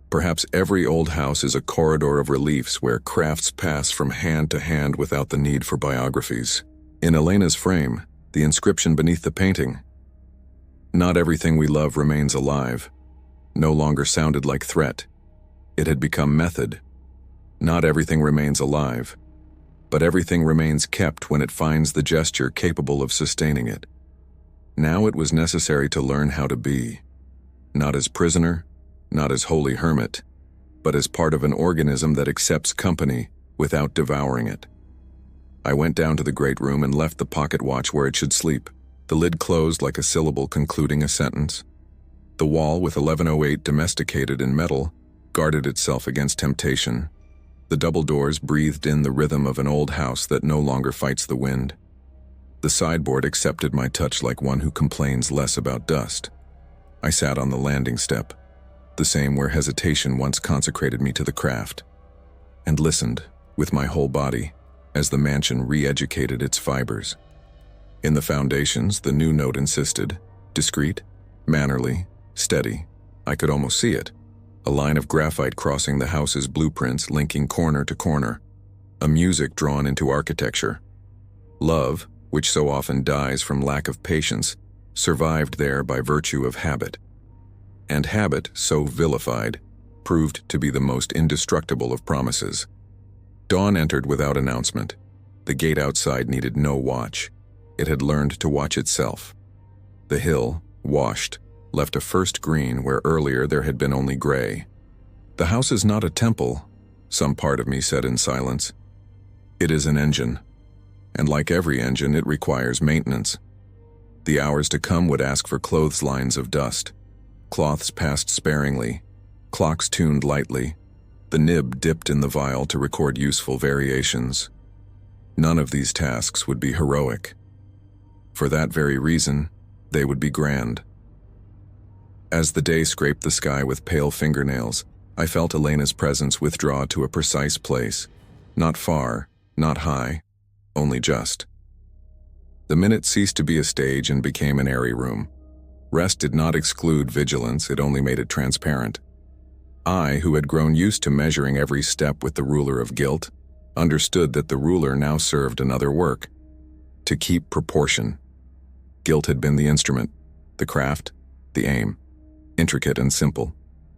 Perhaps every old house is a corridor of reliefs where crafts pass from hand to hand without the need for biographies. In Elena's frame, the inscription beneath the painting, "Not everything we love remains alive," no longer sounded like threat. It had become method. Not everything remains alive, but everything remains kept when it finds the gesture capable of sustaining it. Now it was necessary to learn how to be, not as prisoner, not as holy hermit, but as part of an organism that accepts company without devouring it. I went down to the great room and left the pocket watch where it should sleep, the lid closed like a syllable concluding a sentence. The wall, with 1108 domesticated in metal, guarded itself against temptation. The double doors breathed in the rhythm of an old house that no longer fights the wind. The sideboard accepted my touch like one who complains less about dust. I sat on the landing step, the same where hesitation once consecrated me to the craft, and listened, with my whole body, as the mansion re-educated its fibers. In the foundations, the new note insisted, discreet, mannerly, steady. I could almost see it, a line of graphite crossing the house's blueprints linking corner to corner, a music drawn into architecture. Love, which so often dies from lack of patience, survived there by virtue of habit. And habit, so vilified, proved to be the most indestructible of promises. Dawn entered without announcement. The gate outside needed no watch. It had learned to watch itself. The hill, washed, left a first green where earlier there had been only gray. The house is not a temple, some part of me said in silence. It is an engine, and like every engine, it requires maintenance. The hours to come would ask for clotheslines of dust. Cloths passed sparingly, clocks tuned lightly, the nib dipped in the vial to record useful variations. None of these tasks would be heroic. For that very reason, they would be grand. As the day scraped the sky with pale fingernails, I felt Elena's presence withdraw to a precise place. Not far, not high, only just. The minute ceased to be a stage and became an airy room. Rest did not exclude vigilance, it only made it transparent. I, who had grown used to measuring every step with the ruler of guilt, understood that the ruler now served another work: to keep proportion. Guilt had been the instrument, the craft, the aim, intricate and simple.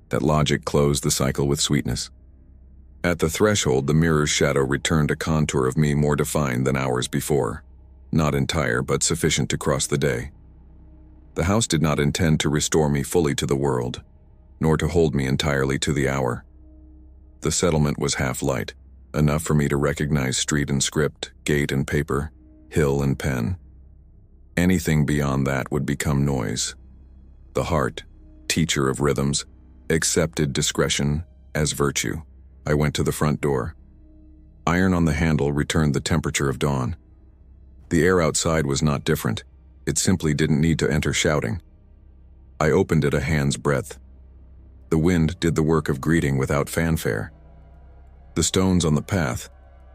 That logic closed the cycle with sweetness. At the threshold, the mirror's shadow returned a contour of me more defined than hours before. Not entire, but sufficient to cross the day. The house did not intend to restore me fully to the world, nor to hold me entirely to the hour. The settlement was half light, enough for me to recognize street and script, gate and paper, hill and pen. Anything beyond that would become noise. The heart, teacher of rhythms, accepted discretion as virtue. I went to the front door. Iron on the handle returned the temperature of dawn. The air outside was not different. It simply didn't need to enter shouting. I opened it a hand's breadth. The wind did the work of greeting without fanfare. The stones on the path,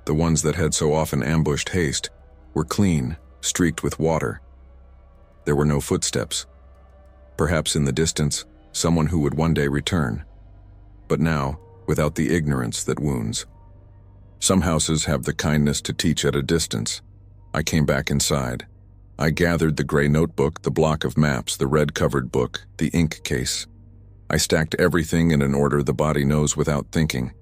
the ones that had so often ambushed haste, were clean, streaked with water. There were no footsteps. Perhaps in the distance, someone who would one day return. But now, without the ignorance that wounds. Some houses have the kindness to teach at a distance. I came back inside. I gathered the gray notebook, the block of maps, the red-covered book, the ink case. I stacked everything in an order the body knows without thinking.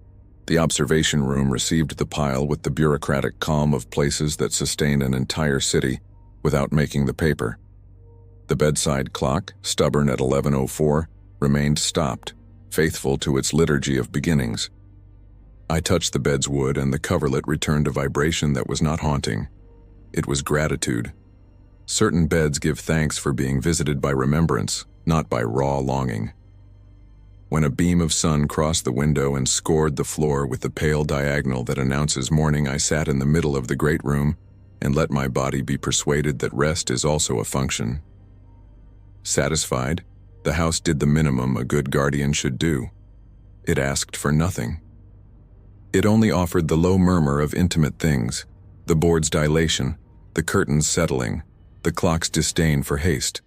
The observation room received the pile with the bureaucratic calm of places that sustain an entire city without making the paper. The bedside clock, stubborn at 11:04, remained stopped, faithful to its liturgy of beginnings. I touched the bed's wood and the coverlet returned a vibration that was not haunting. It was gratitude. Certain beds give thanks for being visited by remembrance, not by raw longing. When a beam of sun crossed the window and scored the floor with the pale diagonal that announces morning, I sat in the middle of the great room and let my body be persuaded that rest is also a function. Satisfied, the house did the minimum a good guardian should do. It asked for nothing. It only offered the low murmur of intimate things, the board's dilation, the curtains settling, the clock's disdain for haste.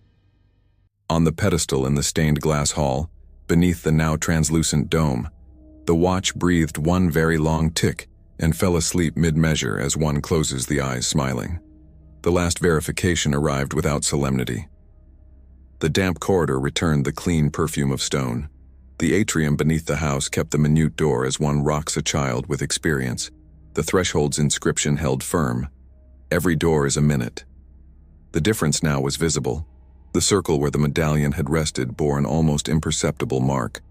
On the pedestal in the stained glass hall, beneath the now translucent dome, the watch breathed one very long tick and fell asleep mid-measure as one closes the eyes smiling. The last verification arrived without solemnity. The damp corridor returned the clean perfume of stone. The atrium beneath the house kept the minute door as one rocks a child with experience. The threshold's inscription held firm. Every door is a minute. The difference now was visible. The circle where the medallion had rested bore an almost imperceptible mark,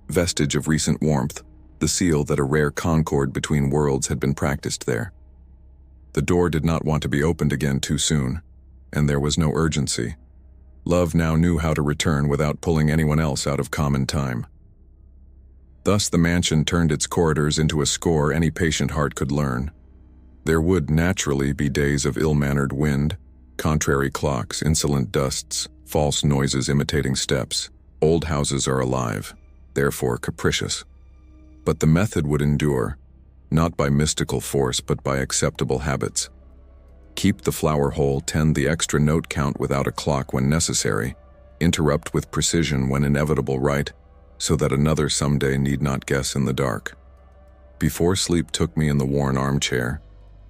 vestige of recent warmth, the seal that a rare concord between worlds had been practiced there. The door did not want to be opened again too soon, and there was no urgency. Love now knew how to return without pulling anyone else out of common time. Thus the mansion turned its corridors into a score any patient heart could learn. There would naturally be days of ill-mannered wind, contrary clocks, insolent dusts, false noises imitating steps. Old houses are alive, therefore capricious. But the method would endure, not by mystical force but by acceptable habits. Keep the flower whole, tend the extra note count without a clock when necessary, interrupt with precision when inevitable right, so that another someday need not guess in the dark. Before sleep took me in the worn armchair,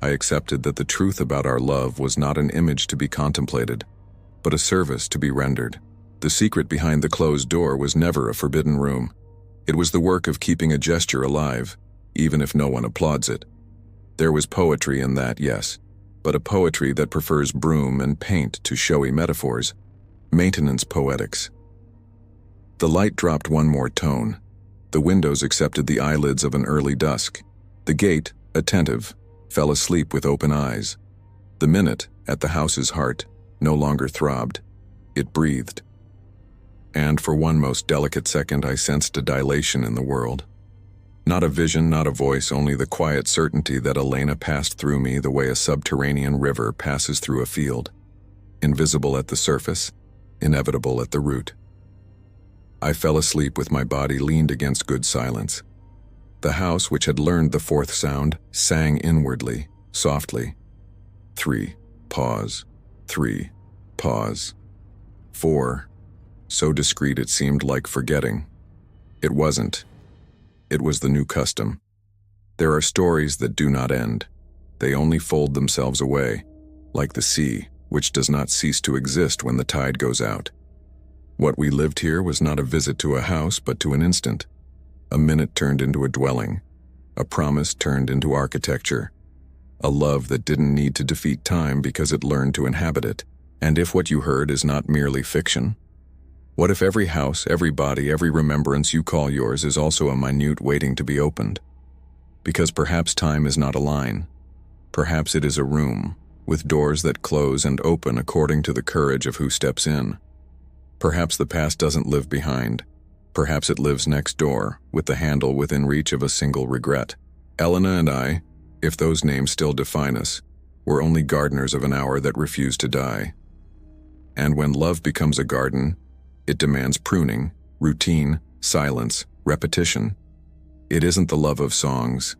I accepted that the truth about our love was not an image to be contemplated, but a service to be rendered. The secret behind the closed door was never a forbidden room. It was the work of keeping a gesture alive, even if no one applauds it. There was poetry in that, yes, but a poetry that prefers broom and paint to showy metaphors, maintenance poetics. The light dropped one more tone. The windows accepted the eyelids of an early dusk. The gate, attentive, fell asleep with open eyes. The minute, at the house's heart, no longer throbbed. It breathed. And for one most delicate second I sensed a dilation in the world. Not a vision, not a voice, only the quiet certainty that Elena passed through me the way a subterranean river passes through a field. Invisible at the surface, inevitable at the root. I fell asleep with my body leaned against good silence. The house, which had learned the fourth sound, sang inwardly, softly. 3, pause. 3, pause. 4, so discreet it seemed like forgetting. It wasn't. It was the new custom. There are stories that do not end. They only fold themselves away, like the sea, which does not cease to exist when the tide goes out. What we lived here was not a visit to a house, but to an instant. A minute turned into a dwelling. A promise turned into architecture. A love that didn't need to defeat time because it learned to inhabit it. And if what you heard is not merely fiction? What if every house, every body, every remembrance you call yours is also a minute waiting to be opened? Because perhaps time is not a line. Perhaps it is a room, with doors that close and open according to the courage of who steps in. Perhaps the past doesn't live behind. Perhaps it lives next door, with the handle within reach of a single regret. Elena and I, if those names still define us, were only gardeners of an hour that refused to die. And when love becomes a garden, it demands pruning, routine, silence, repetition. It isn't the love of songs.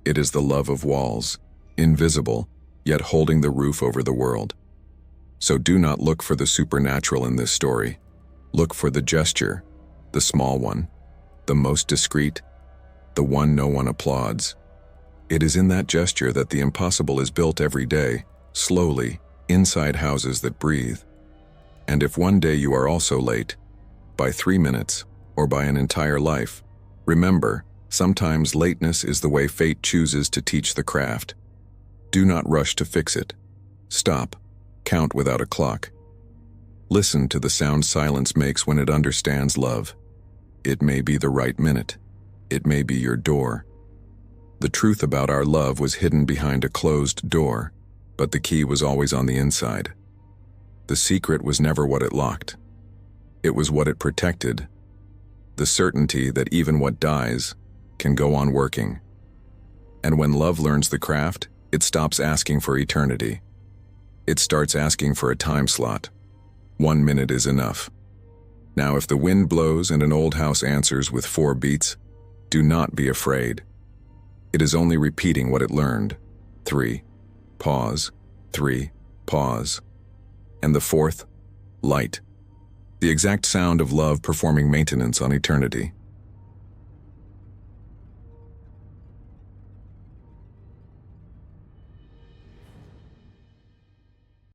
It is the love of walls, invisible, yet holding the roof over the world. So do not look for the supernatural in this story. Look for the gesture, the small one, the most discreet, the one no one applauds. It is in that gesture that the impossible is built every day, slowly, inside houses that breathe. And if one day you are also late, by 3 minutes, or by an entire life, remember, sometimes lateness is the way fate chooses to teach the craft. Do not rush to fix it. Stop. Count without a clock. Listen to the sound silence makes when it understands love. It may be the right minute. It may be your door. The truth about our love was hidden behind a closed door, but the key was always on the inside. The secret was never what it locked. It was what it protected. The certainty that even what dies can go on working. And when love learns the craft, it stops asking for eternity. It starts asking for a time slot. 1 minute is enough. Now, if the wind blows and an old house answers with 4 beats, do not be afraid. It is only repeating what it learned. 3, pause. 3, pause. And the 4th, light. The exact sound of love performing maintenance on eternity.